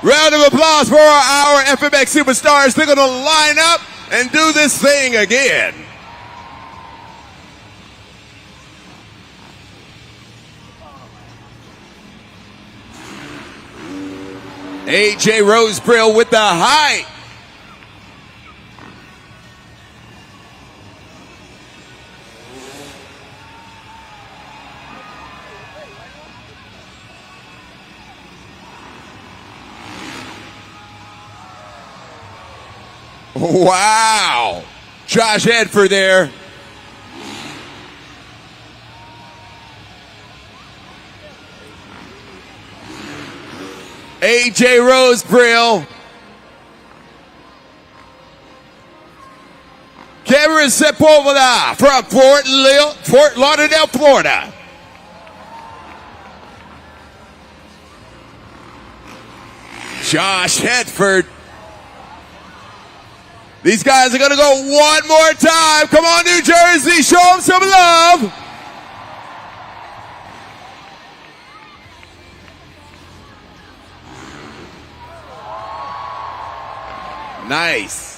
Speaker 2: Round of applause for our FMX Superstars. They're going to line up and do this thing again. AJ Rosebrill with the height. Wow. Josh Edford there. AJ Rosebrill. Cameron Sepulveda from Fort Lauderdale, Florida. Josh Hetford. These guys are going to go one more time. Come on, New Jersey. Show them some love. Nice.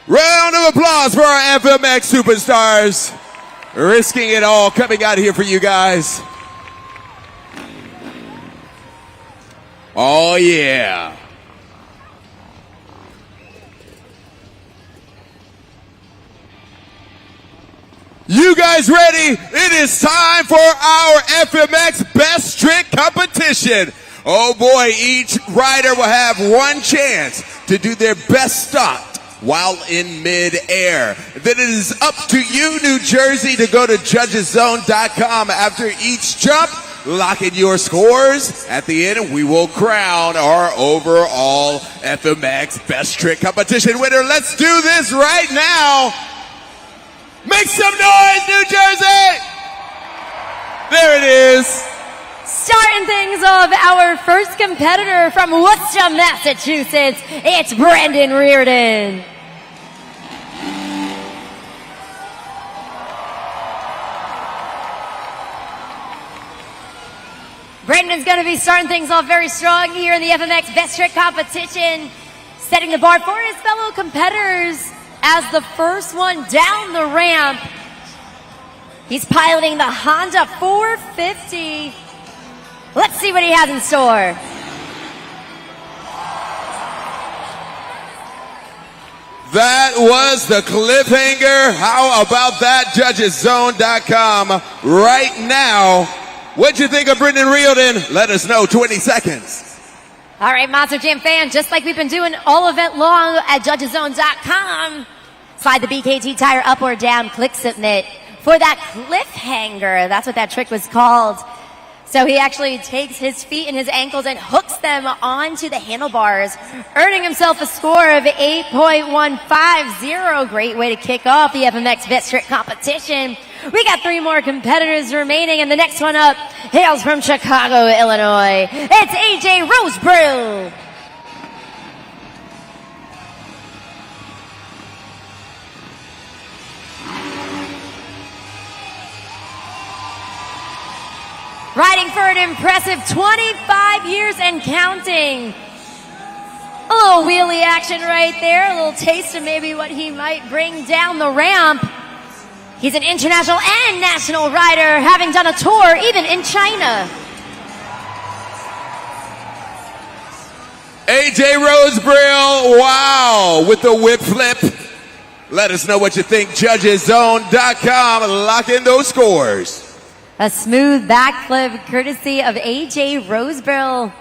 Speaker 2: Round of applause for our FMX Superstars. Risking it all, coming out here for you guys. Oh, yeah. You guys ready? It is time for our FMX Best Trick Competition. Oh boy, each rider will have one chance to do their best stunt while in mid-air. Then it is up to you, New Jersey, to go to judgeszone.com after each jump. Lock in your scores. At the end, we will crown our overall FMX Best Trick Competition winner. Let's do this right now. Make some noise, New Jersey! There it is.
Speaker 1: Starting things off, our first competitor from Worcester, Massachusetts, it's Brandon Reardon. Brandon's going to be starting things off very strong here in the FMX Best Trick competition, setting the bar for his fellow competitors as the first one down the ramp. He's piloting the Honda 450. Let's see what he has in store.
Speaker 2: That was the cliffhanger. How about that, judgeszone.com right now. What'd you think of Brendan Reardon? Let us know, 20 seconds.
Speaker 1: All right, Monster Jam fan, just like we've been doing all event long at judgeszone.com, slide the BKT tire up or down, click submit for that cliffhanger. That's what that trick was called. So he actually takes his feet and his ankles and hooks them onto the handlebars, earning himself a score of 8.150. Great way to kick off the FMX Best Trick competition. We got 3 more competitors remaining, and the next one up hails from Chicago, Illinois. It's AJ Rosebrill. Riding for an impressive 25 years and counting. A little wheelie action right there, a little taste of maybe what he might bring down the ramp. He's an international and national rider, having done a tour even in China.
Speaker 2: AJ Rosebrill, wow, with the whip flip. Let us know what you think, judgeszone.com. Lock in those scores.
Speaker 1: A smooth backflip courtesy of AJ Rosebrill.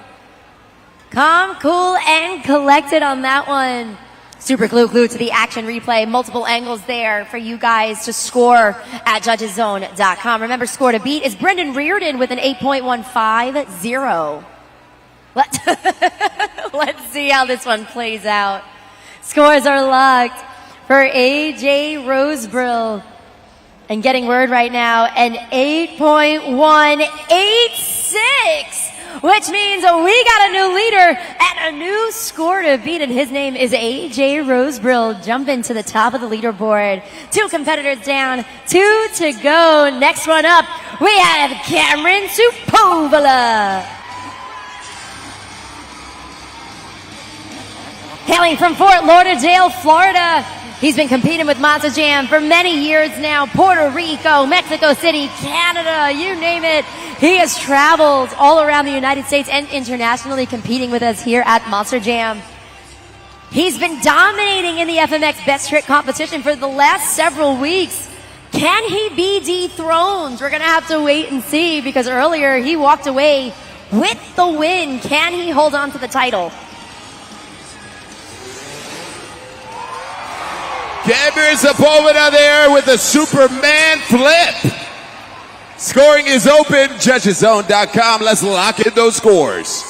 Speaker 1: Calm, cool, and collected on that one. Super glued to the action replay. Multiple angles there for you guys to score at judgeszone.com. Remember, score to beat is Brendan Reardon with an 8.150. Let's see how this one plays out. Scores are locked for AJ Rosebrill. And getting word right now, an 8.186, which means we got a new leader and a new score to beat, and his name is AJ Rosebrill, jumping to the top of the leaderboard. 2 competitors down, 2 to go. Next one up, we have Cameron Supovala. Hailing from Fort Lauderdale, Florida. He's been competing with Monster Jam for many years now. Puerto Rico, Mexico City, Canada, you name it. He has traveled all around the United States and internationally competing with us here at Monster Jam. He's been dominating in the FMX Best Trick competition for the last several weeks. Can he be dethroned? We're going to have to wait and see, because earlier he walked away with the win. Can he hold on to the title?
Speaker 2: Cameron Supovala there with a Superman flip. Scoring is open, judgeszone.com. Let's lock in those scores.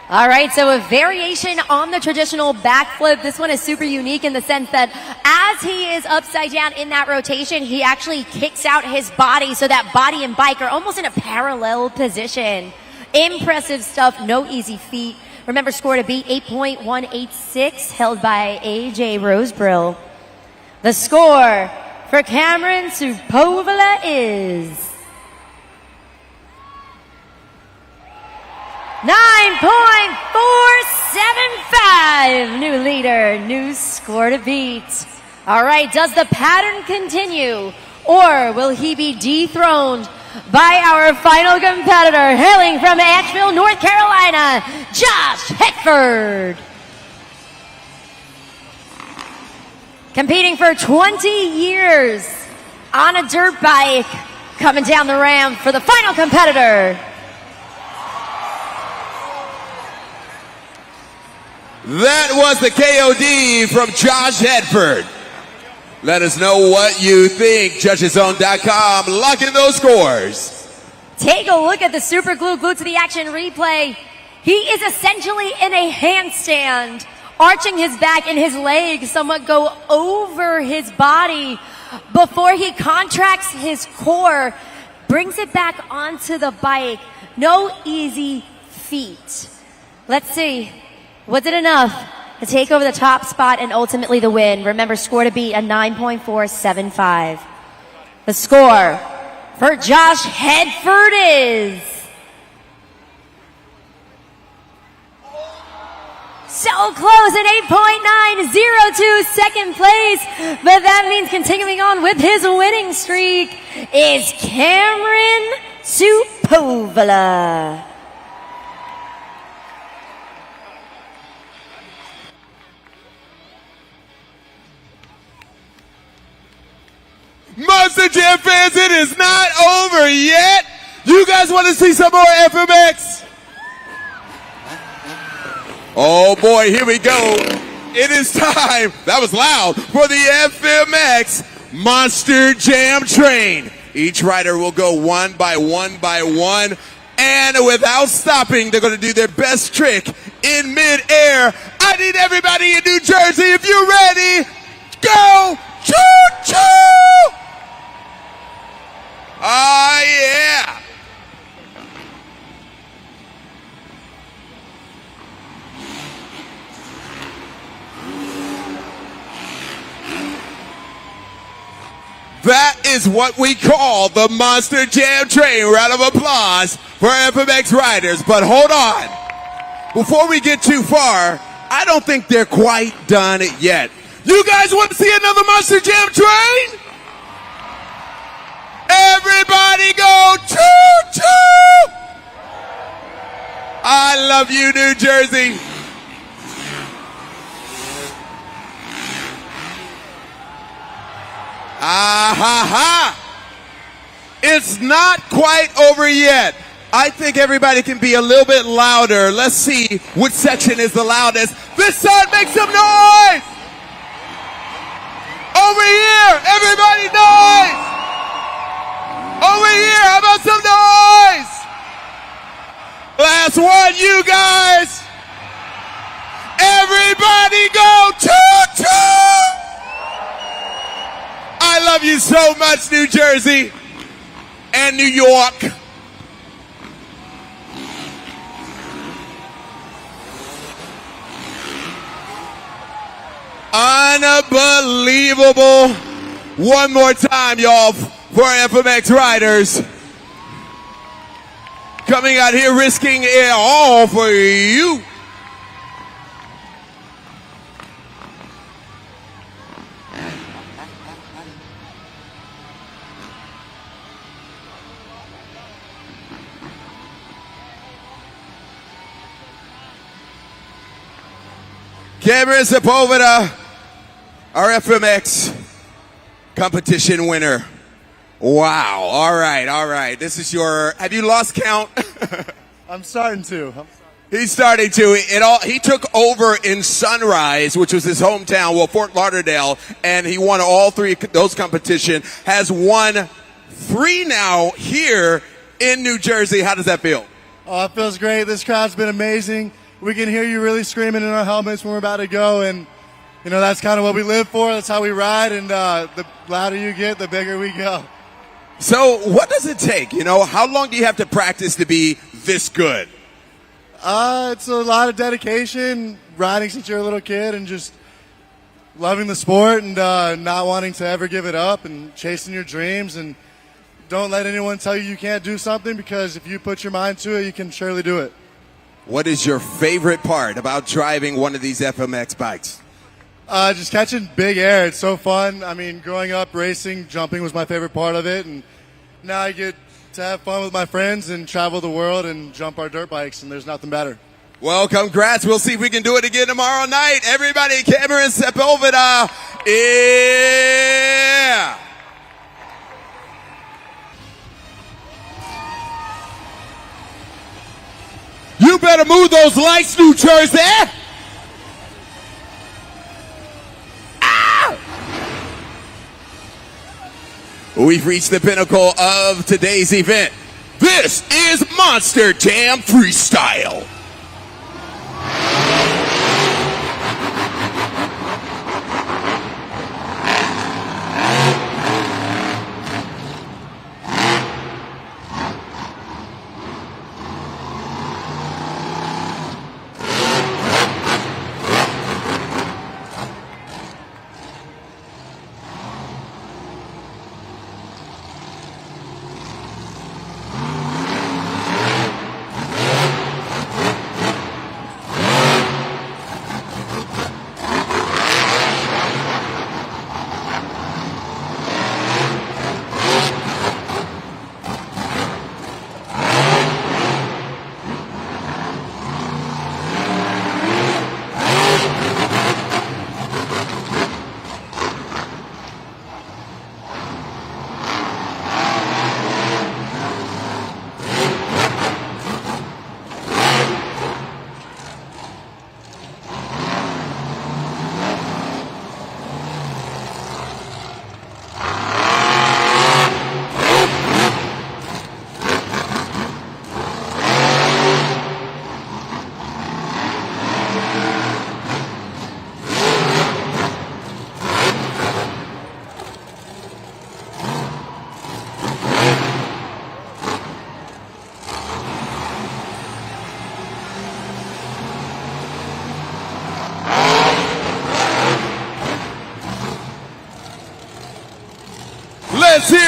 Speaker 1: All right, so a variation on the traditional backflip. This one is super unique in the sense that as he is upside down in that rotation, he actually kicks out his body, so that body and bike are almost in a parallel position. Impressive stuff, no easy feat. Remember, score to beat 8.186, held by AJ Rosebrill. The score for Cameron Supovala is 9.475. New leader, new score to beat. All right, does the pattern continue, or will he be dethroned by our final competitor, hailing from Asheville, North Carolina, Josh Hetford? Competing for 20 years on a dirt bike, coming down the ramp for the final competitor.
Speaker 2: That was the KOD from Josh Hetford. Let us know what you think, judgeszone.com. Lock in those scores.
Speaker 1: Take a look at the super glued to the action replay. He is essentially in a handstand, arching his back and his legs somewhat go over his body before he contracts his core, brings it back onto the bike, No easy feat. Let's see. Was it enough to take over the top spot and ultimately the win? Remember, score to beat a 9.475. The score for Josh Hedford is so close at 8.902, second place. But that means continuing on with his winning streak is Cameron Supovala.
Speaker 2: Monster Jam fans, it is not over yet. You guys want to see some more FMX? Oh boy, here we go. It is time, that was loud, for the FMX Monster Jam Train. Each rider will go one by one by one, and without stopping, they're going to do their best trick in midair. I need everybody in New Jersey, if you're ready, go! Choo-choo! Ah, yeah! That is what we call the Monster Jam Train. Round of applause for FMX riders. But hold on. Before we get too far, I don't think they're quite done yet. You guys want to see another Monster Jam Train? Everybody go choo-choo! I love you, New Jersey. Ah ha ha! It's not quite over yet. I think everybody can be a little bit louder. Let's see which section is the loudest. This side, make some noise! Over here, everybody noise! Over here, how about some noise? Last one, you guys. Everybody go choo-choo! I love you so much, New Jersey and New York. Unbelievable. One more time, y'all, for FMX riders. Coming out here risking it all for you. Cameron Sepulveda, our FMX competition winner. Wow. All right. This is your, have you lost count?
Speaker 7: I'm starting to.
Speaker 2: He's starting to. He took over in Sunrise, which was his hometown, well, Fort Lauderdale, and he won all three of those competition. Has won 3 now here in New Jersey. How does that feel?
Speaker 7: Oh, it feels great. This crowd's been amazing. We can hear you really screaming in our helmets when we're about to go, and you know that's kind of what we live for. That's how we ride, and the louder you get, the bigger we go.
Speaker 2: So what does it take? You know, how long do you have to practice to be this good?
Speaker 7: It's a lot of dedication, riding since you're a little kid, and just loving the sport, and not wanting to ever give it up, and chasing your dreams, and don't let anyone tell you can't do something, because if you put your mind to it, you can surely do it.
Speaker 2: What is your favorite part about driving one of these FMX bikes?
Speaker 7: Just catching big air. It's so fun. I mean, growing up racing, jumping was my favorite part of it, and now I get to have fun with my friends and travel the world and jump our dirt bikes, and there's nothing better.
Speaker 2: Well, congrats. We'll see if we can do it again tomorrow night. Everybody, Cameron Sepulveda. Yeah! You better move those lights, New Jersey! Ah! We've reached the pinnacle of today's event. This is Monster Jam Freestyle.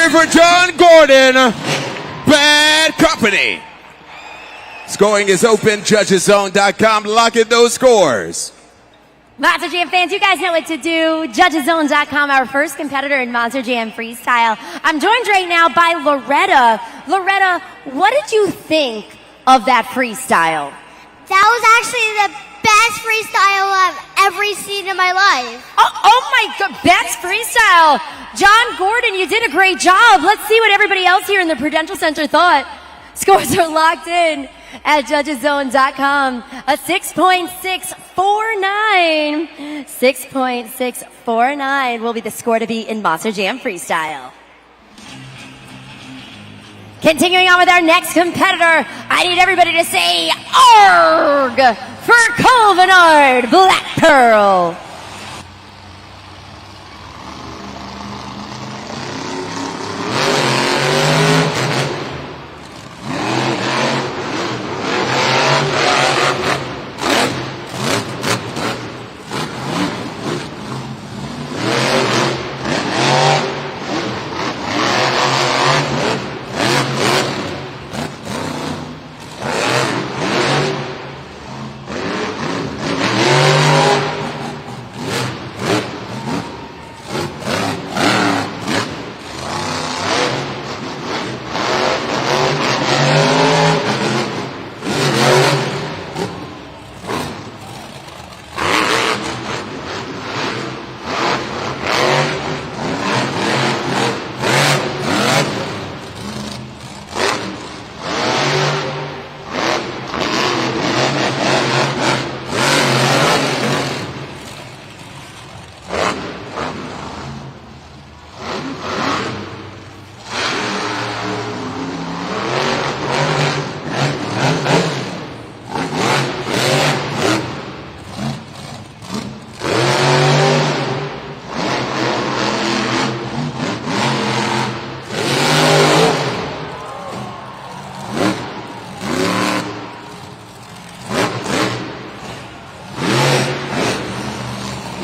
Speaker 2: it for John Gordon. Bad company. Scoring is open. JudgesZone.com. Lock in those scores.
Speaker 1: Monster Jam fans, you guys know what to do. JudgesZone.com, our first competitor in Monster Jam Freestyle. I'm joined right now by Loretta. Loretta, what did you think of that freestyle?
Speaker 8: That was actually the best freestyle I've ever seen in my life.
Speaker 1: Oh my God, best freestyle. John Gordon, you did a great job. Let's see what everybody else here in the Prudential Center thought. Scores are locked in at JudgesZone.com. A 6.649. 6.649 will be the score to beat in Monster Jam Freestyle. Continuing on with our next competitor, I need everybody to say ARG for Cole Bernard, Black Pearl.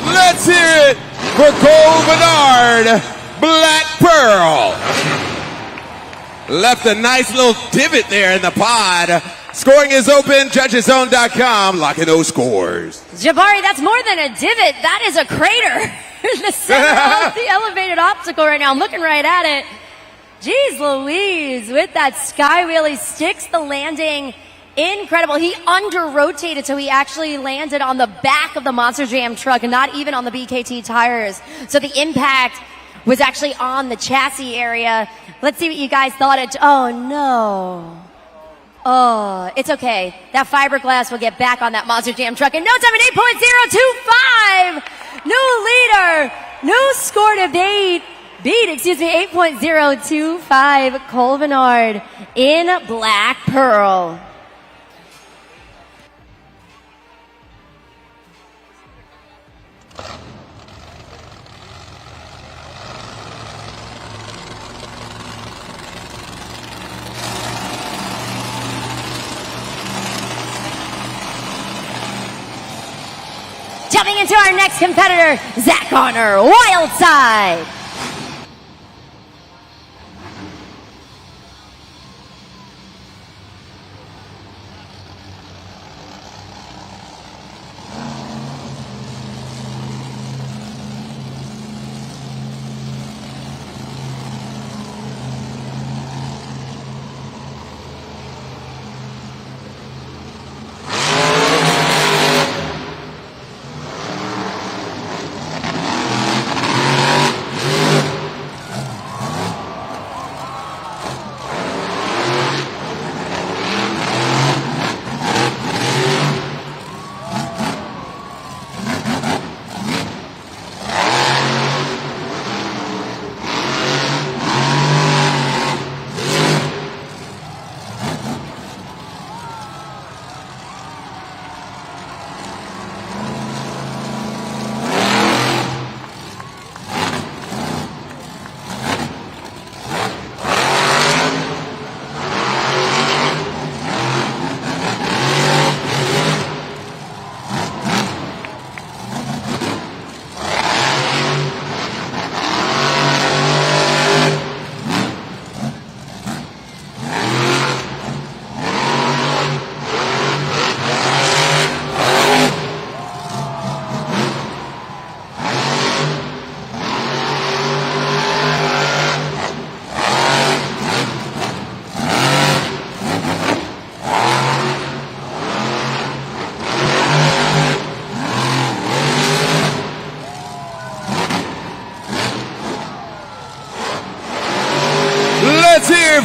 Speaker 2: Let's hear it for Cole Bernard, Black Pearl. Left a nice little divot there in the pod. Scoring is open. JudgesZone.com. Locking those scores.
Speaker 1: Jabari, that's more than a divot. That is a crater in the center of the elevated obstacle right now. I'm looking right at it. Jeez Louise, with that sky wheel, he sticks the landing. Incredible. He under-rotated, so he actually landed on the back of the Monster Jam truck and not even on the BKT tires. So the impact was actually on the chassis area. Let's see what you guys thought. Oh, no. Oh, it's okay. That fiberglass will get back on that Monster Jam truck in no time. An 8.025. New leader. New score to beat. 8.025. Cole Bernard in Black Pearl. Jumping into our next competitor, Zach Garner, Wild Side.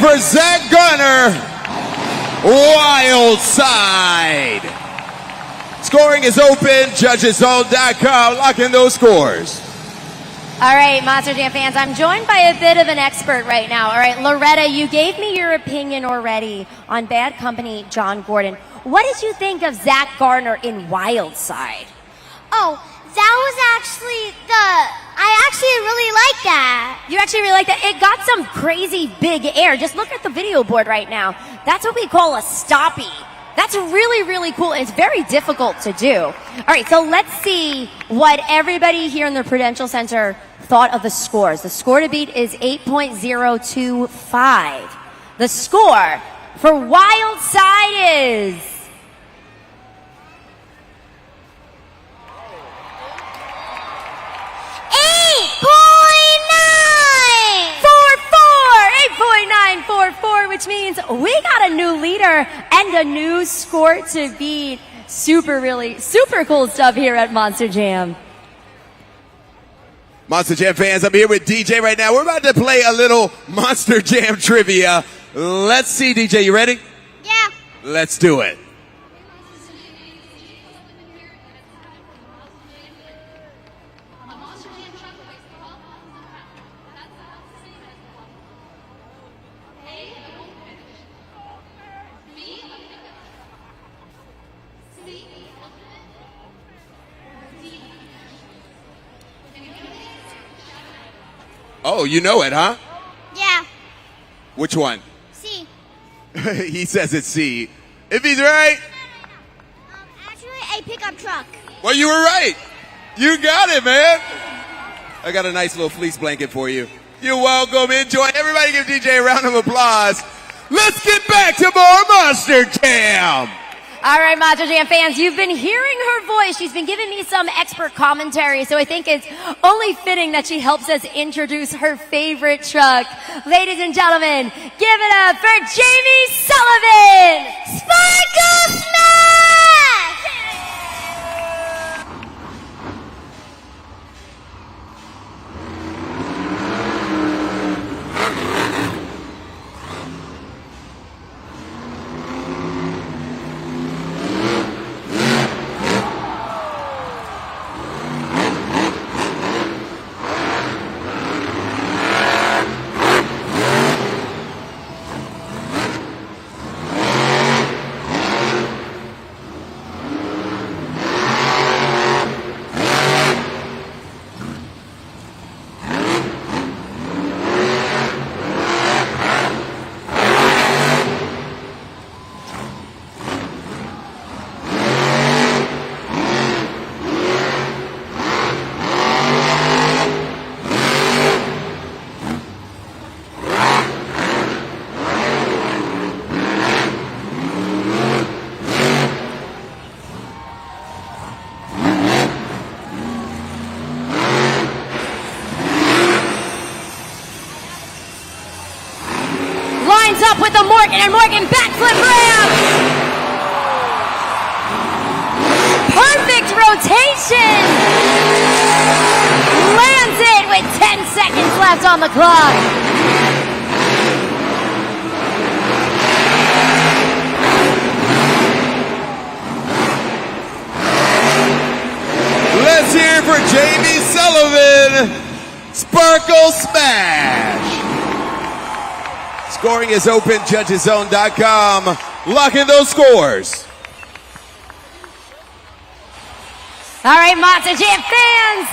Speaker 2: for Zach Garner, Wild Side. Scoring is open, judgeszone.com, locking those scores.
Speaker 1: All right, Monster Jam fans, I'm joined by a bit of an expert right now. All right, Loretta, you gave me your opinion already on Bad Company, John Gordon. What did you think of Zach Garner in Wild Side?
Speaker 8: Oh, that was I actually really like that.
Speaker 1: You actually really like that? It got some crazy big air. Just look at the video board right now. That's what we call a stoppie. That's really, really cool. It's very difficult to do. All right, so let's see what everybody here in the Prudential Center thought of the scores. The score to beat is 8.025. The score for Wild Side is 8.944, which means we got a new leader and a new score to beat. Super cool stuff here at Monster Jam.
Speaker 2: Monster Jam fans, I'm here with DJ right now. We're about to play a little Monster Jam trivia. Let's see, DJ, you ready?
Speaker 8: Yeah.
Speaker 2: Let's do it. Oh, you know it, huh?
Speaker 8: Yeah.
Speaker 2: Which one?
Speaker 8: C.
Speaker 2: He says it's C. If he's right,
Speaker 8: Actually, a pickup truck.
Speaker 2: well, you were right. You got it, man. I got a nice little fleece blanket for you. You're welcome. Enjoy. Everybody give DJ a round of applause. Let's get back to more Monster Jam.
Speaker 1: All right, Monster Jam fans, you've been hearing her voice. She's been giving me some expert commentary, so I think it's only fitting that she helps us introduce her favorite truck. Ladies and gentlemen, give it up for Jamie Sullivan!
Speaker 8: Sparkle Smash!
Speaker 1: Up with the Morgan backflip ramp. Perfect rotation. Lands it with 10 seconds left on the clock.
Speaker 2: Let's hear it for Jamie Sullivan. Sparkle Smash. Scoring is open, judgeszone.com. Locking those scores.
Speaker 1: All right, Monster Jam fans.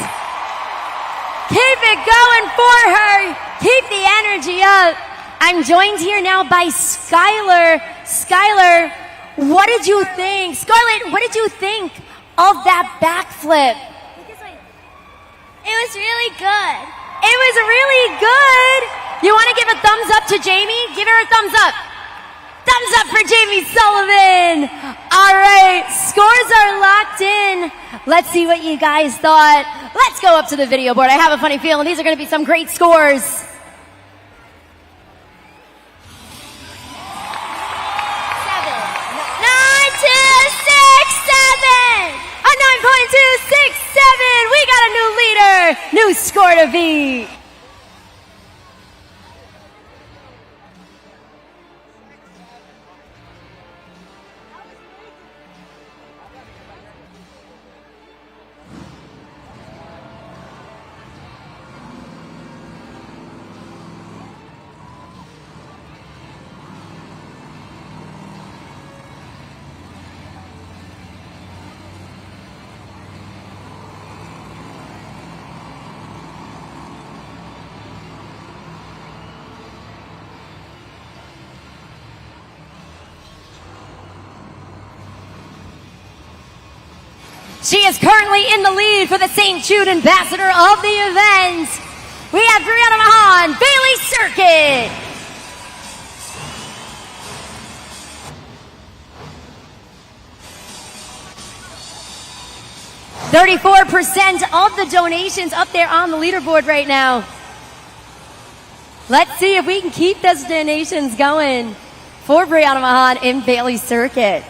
Speaker 1: Keep it going for her. Keep the energy up. I'm joined here now by Skylar. Skylar, what did you think? Scarlett, what did you think of that backflip?
Speaker 8: It was really good.
Speaker 1: It was really good. You want to give a thumbs up to Jamie? Give her a thumbs up. Thumbs up for Jamie Sullivan. All right, scores are locked in. Let's see what you guys thought. Let's go up to the video board. I have a funny feeling these are going to be some great scores.
Speaker 8: 7, 9, 2, 6, 7.
Speaker 1: A 9.267. We got a new leader. New score to beat. She is currently in the lead for the St. Jude Ambassador of the event. We have Brianna Mahan, Bailey Circuit. $34% of the donations up there on the leaderboard right now. Let's see if we can keep those donations going for Brianna Mahan in Bailey Circuit.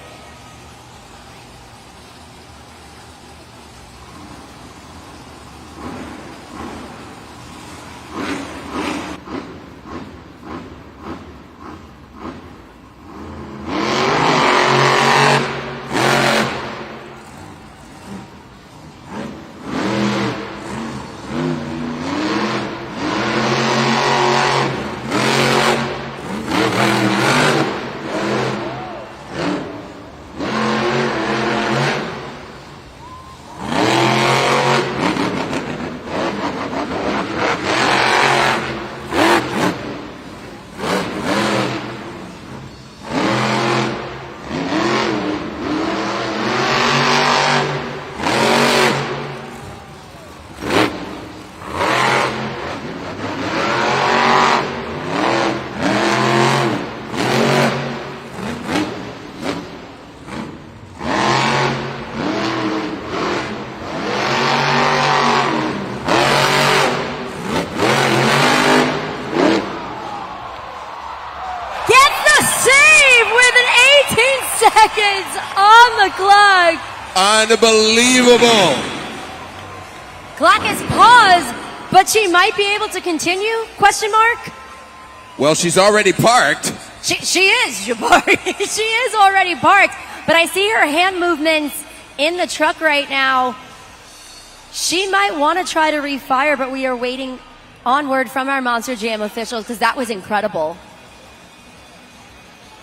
Speaker 1: Seconds on the clock.
Speaker 2: Unbelievable.
Speaker 1: Clock is paused, but she might be able to continue? Question mark.
Speaker 2: Well, she's already parked.
Speaker 1: She is. She is already parked. But I see her hand movements in the truck right now. She might want to try to refire, but we are waiting on word from our Monster Jam officials because that was incredible.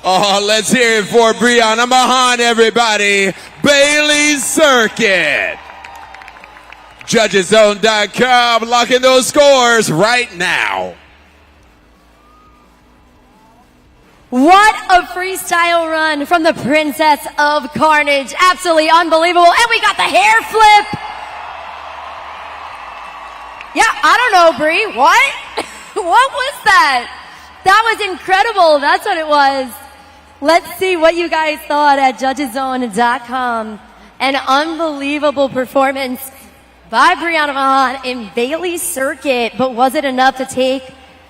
Speaker 2: Oh, let's hear it for Brianna Mahan, everybody. Bailey Circuit. JudgesZone.com locking those scores right now.
Speaker 1: What a freestyle run from the Princess of Carnage. Absolutely unbelievable. And we got the hair flip. Yeah, I don't know, Brie. What? What was that? That was incredible. That's what it was. Let's see what you guys thought at JudgesZone.com. An unbelievable performance by Brianna Mahan in Bailey Circuit. But was it enough to take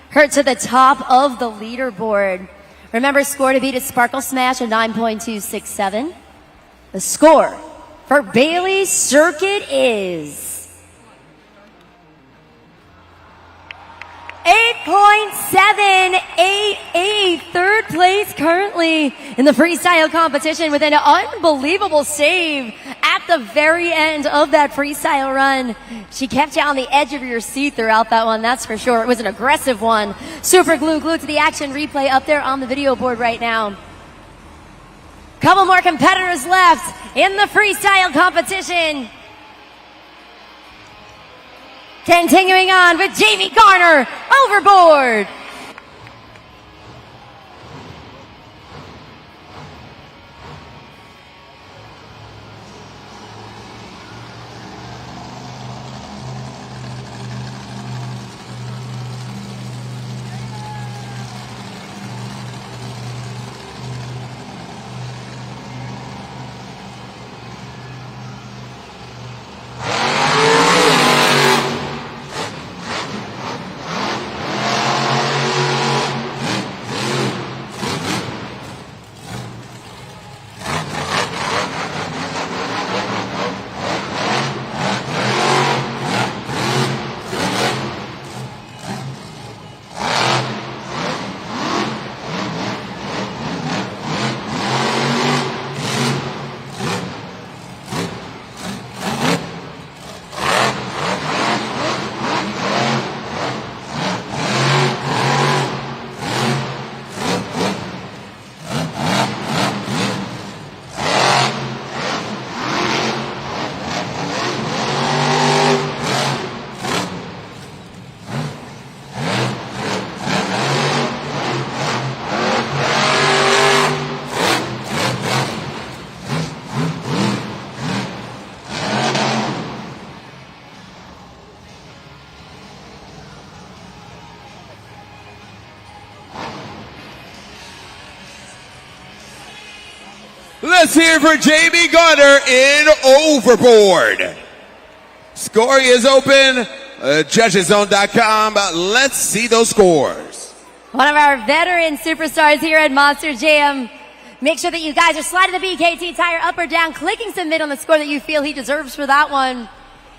Speaker 1: her to the top of the leaderboard? Remember, score to beat is Sparkle Smash at 9.267. The score for Bailey Circuit is 8.788. Third place currently in the freestyle competition with an unbelievable save at the very end of that freestyle run. She kept you on the edge of your seat throughout that one, that's for sure. It was an aggressive one. Super glued to the action replay up there on the video board right now. Couple more competitors left in the freestyle competition. Continuing on with Jamie Garner, overboard.
Speaker 2: Let's hear for Jamie Garner in overboard. Scoring is open. Judgeszone.com. Let's see those scores.
Speaker 1: One of our veteran superstars here at Monster Jam. Make sure that you guys are sliding the BKT tire up or down, clicking submit on the score that you feel he deserves for that one.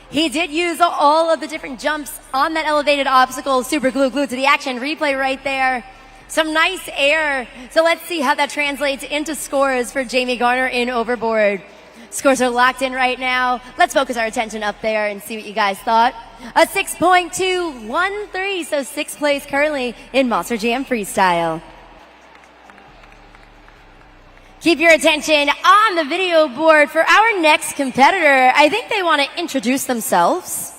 Speaker 1: He did use all of the different jumps on that elevated obstacle. Super glue to the action replay right there. Some nice air. So let's see how that translates into scores for Jamie Garner in overboard. Scores are locked in right now. Let's focus our attention up there and see what you guys thought. A 6.213, so 6th place currently in Monster Jam Freestyle. Keep your attention on the video board for our next competitor. I think they want to introduce themselves.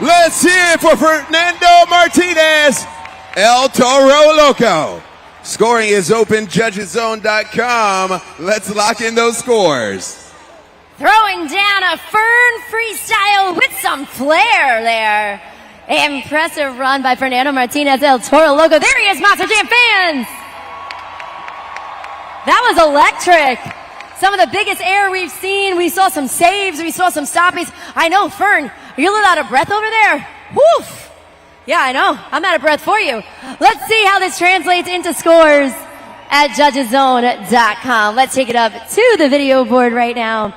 Speaker 2: Let's hear it for Fernando Martinez, El Toro Loco. Scoring is open, Judgeszone.com. Let's lock in those scores.
Speaker 1: Throwing down a Fern freestyle with some flair there. Impressive run by Fernando Martinez, El Toro Loco. There he is, Monster Jam fans. That was electric. Some of the biggest air we've seen. We saw some saves. We saw some stoppies. I know, Fern, are you a little out of breath over there? Woof. Yeah, I know. I'm out of breath for you. Let's see how this translates into scores at Judgeszone.com. Let's take it up to the video board right now.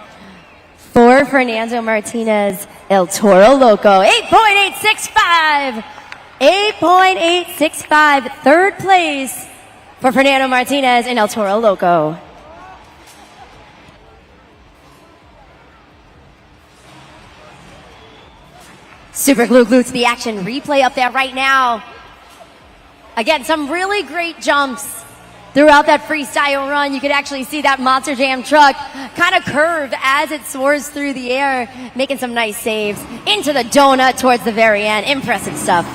Speaker 1: For Fernando Martinez, El Toro Loco, 8.865. 8.865, third place for Fernando Martinez and El Toro Loco. Super glue to the action replay up there right now. Again, some really great jumps throughout that freestyle run. You could actually see that Monster Jam truck kind of curve as it soars through the air, making some nice saves into the donut towards the very end. Impressive stuff.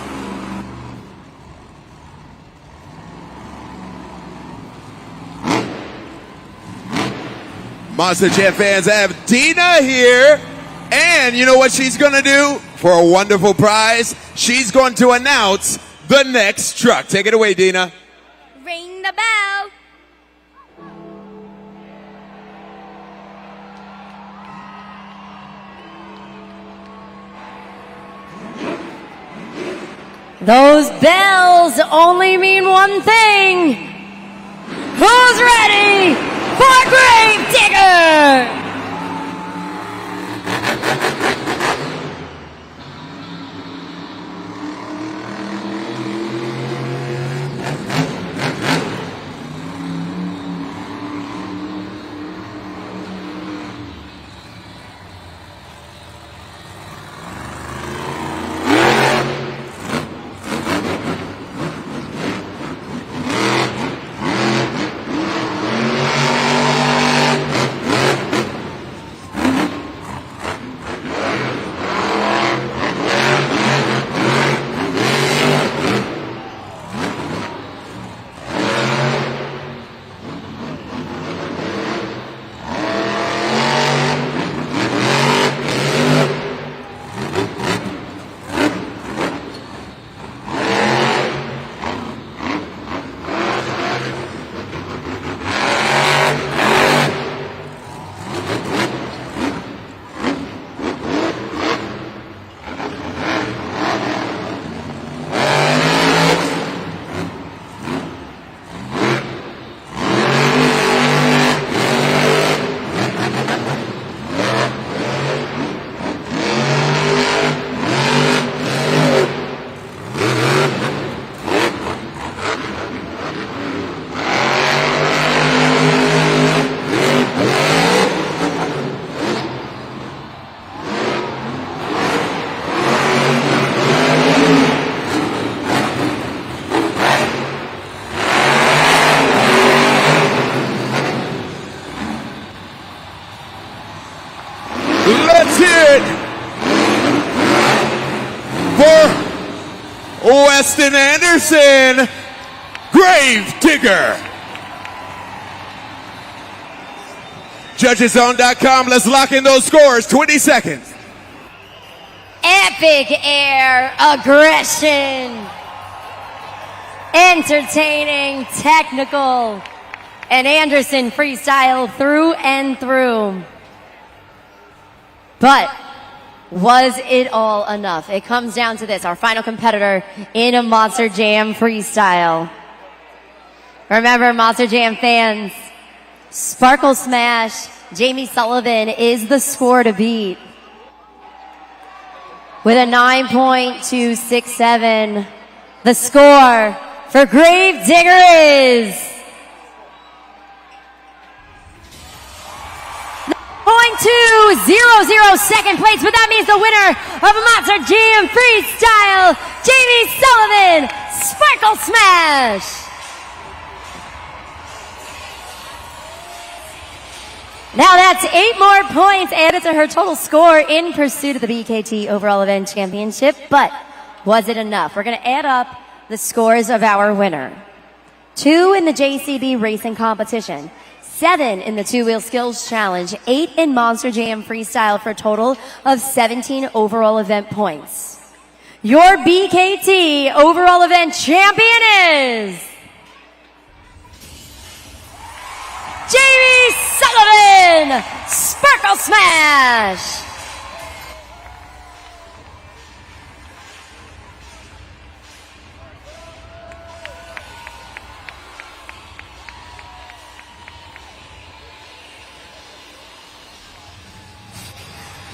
Speaker 2: Monster Jam fans, I have Dina here. And you know what she's going to do? For a wonderful prize, she's going to announce the next truck. Take it away, Dina.
Speaker 8: Ring the bell.
Speaker 1: Those bells only mean one thing. Who's ready for Grave Digger?
Speaker 2: hear it for Weston Anderson, Grave Digger. JudgesZone.com, let's lock in those scores. 20 seconds.
Speaker 1: Epic air aggression. Entertaining, technical, and Anderson freestyle through and through. But was it all enough? It comes down to this, our final competitor in a Monster Jam freestyle. Remember, Monster Jam fans, Sparkle Smash, Jamie Sullivan is the score to beat. With a 9.267, the score for Grave Digger is 0.200 second place, but that means the winner of Monster Jam Freestyle, Jamie Sullivan, Sparkle Smash. Now that's 8 more points added to her total score in pursuit of the BKT Overall Event Championship. But was it enough? We're going to add up the scores of our winner. 2 in the JCB Racing Competition, 7 in the Two-Wheel Skills Challenge, 8 in Monster Jam Freestyle for a total of 17 overall event points. Your BKT Overall Event Champion is Jamie Sullivan, Sparkle Smash.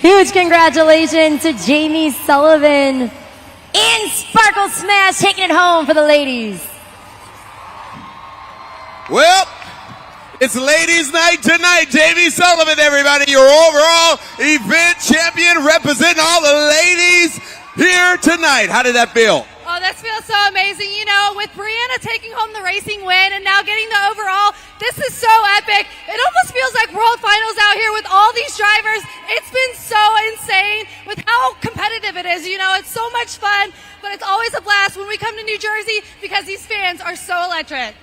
Speaker 1: Huge congratulations to Jamie Sullivan in Sparkle Smash, taking it home for the ladies.
Speaker 2: Well, it's ladies' night tonight. Jamie Sullivan, everybody, your overall event champion, representing all the ladies here tonight. How did that feel?
Speaker 3: Oh, this feels so amazing. You know, with Brianna taking home the racing win and now getting the overall, this is so epic. It almost feels like World Finals out here with all these drivers. It's been so insane with how competitive it is. You know, it's so much fun, but it's always a blast when we come to New Jersey because these fans are so electric.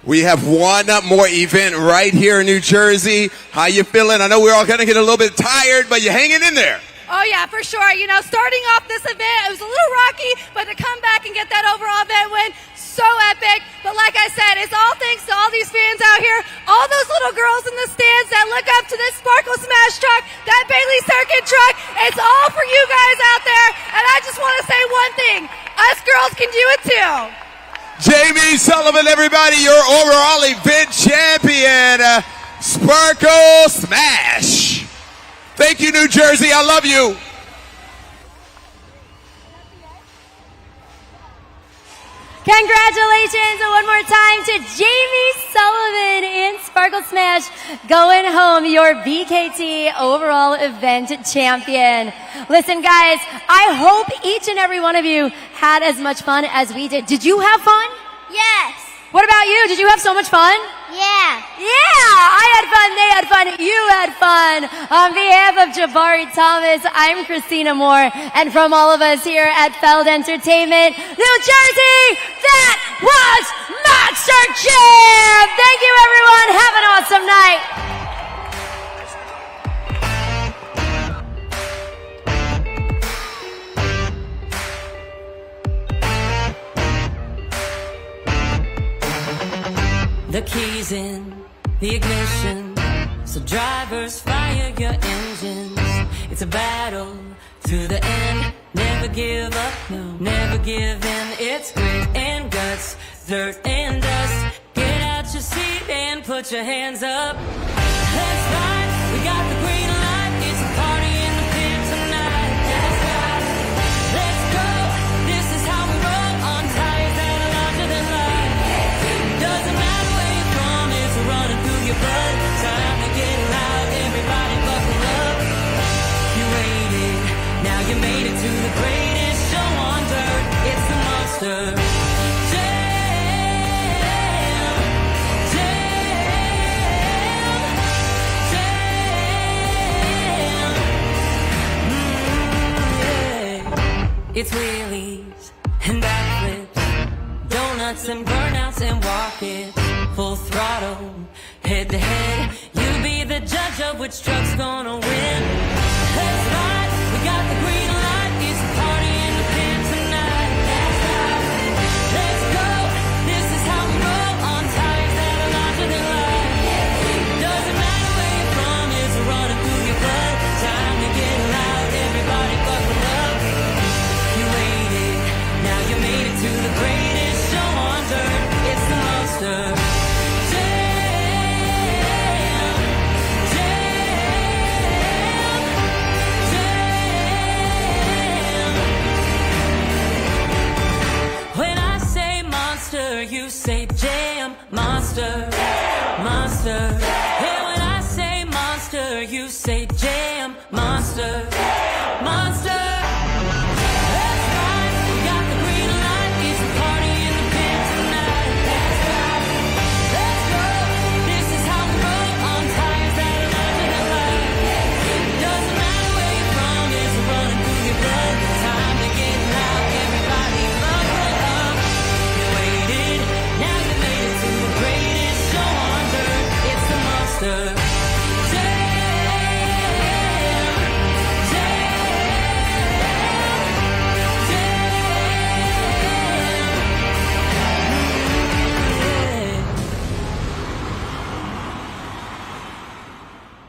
Speaker 2: We have one more event right here in New Jersey. How you feeling? I know we're all going to get a little bit tired, but you're hanging in there.
Speaker 3: Oh, yeah, for sure. You know, starting off this event, it was a little rocky, but to come back and get that overall event win, so epic. But like I said, it's all thanks to all these fans out here, all those little girls in the stands that look up to this Sparkle Smash truck, that Bailey Circuit truck. It's all for you guys out there. And I just want to say one thing. Us girls can do it too.
Speaker 2: Jamie Sullivan, everybody, your overall event champion, Sparkle Smash. Thank you, New Jersey. I love you.
Speaker 1: Congratulations one more time to Jamie Sullivan in Sparkle Smash, going home your BKT Overall Event Champion. Listen, guys, I hope each and every one of you had as much fun as we did. Did you have fun?
Speaker 8: Yes.
Speaker 1: What about you? Did you have so much fun?
Speaker 8: Yeah.
Speaker 1: Yeah, I had fun, they had fun, you had fun. On behalf of Jabari Thomas, I'm Christina Moore, and from all of us here at Feld Entertainment, New Jersey, that was Monster Jam! Thank you, everyone. Have an awesome night.
Speaker 9: The keys in the ignition, so drivers fire your engines. It's a battle to the end. Never give up, no, never give in. It's grit and guts, dirt and dust. Get out your seat and put your hands up. Let's ride, we got the green light. It's a party in the pit tonight. Let's ride, let's go. This is how we roll on tires that are larger than life. Doesn't matter where you're from, it's running through your blood. Time to get loud, everybody buckle up. You waited, now you made it to the greatest show on dirt. It's the Monster Jam, Jam, Jam. It's wheelies and backflips, donuts and burnouts and walk-ins. Full throttle, head to head. You be the judge of which truck's gonna win. Let's ride, we got the green light. It's a party in the pen tonight. Let's ride, let's go. This is how we roll on tires that are larger than life. Doesn't matter where you're from, it's running through your blood. Time to get loud, everybody buckle up. You waited, now you made it to the greatest show on earth. It's the monster. You say jam, monster, monster. Hey, when I say monster, you say jam, monster, monster. That's right, we got the green light. It's a party in the pen tonight. That's right, let's go. This is how we roll on tires that are larger than life. Doesn't matter where you're from, it's running through your blood. Time to get loud, everybody buckle up. You waited, now you made it to the greatest show on earth. It's the monster.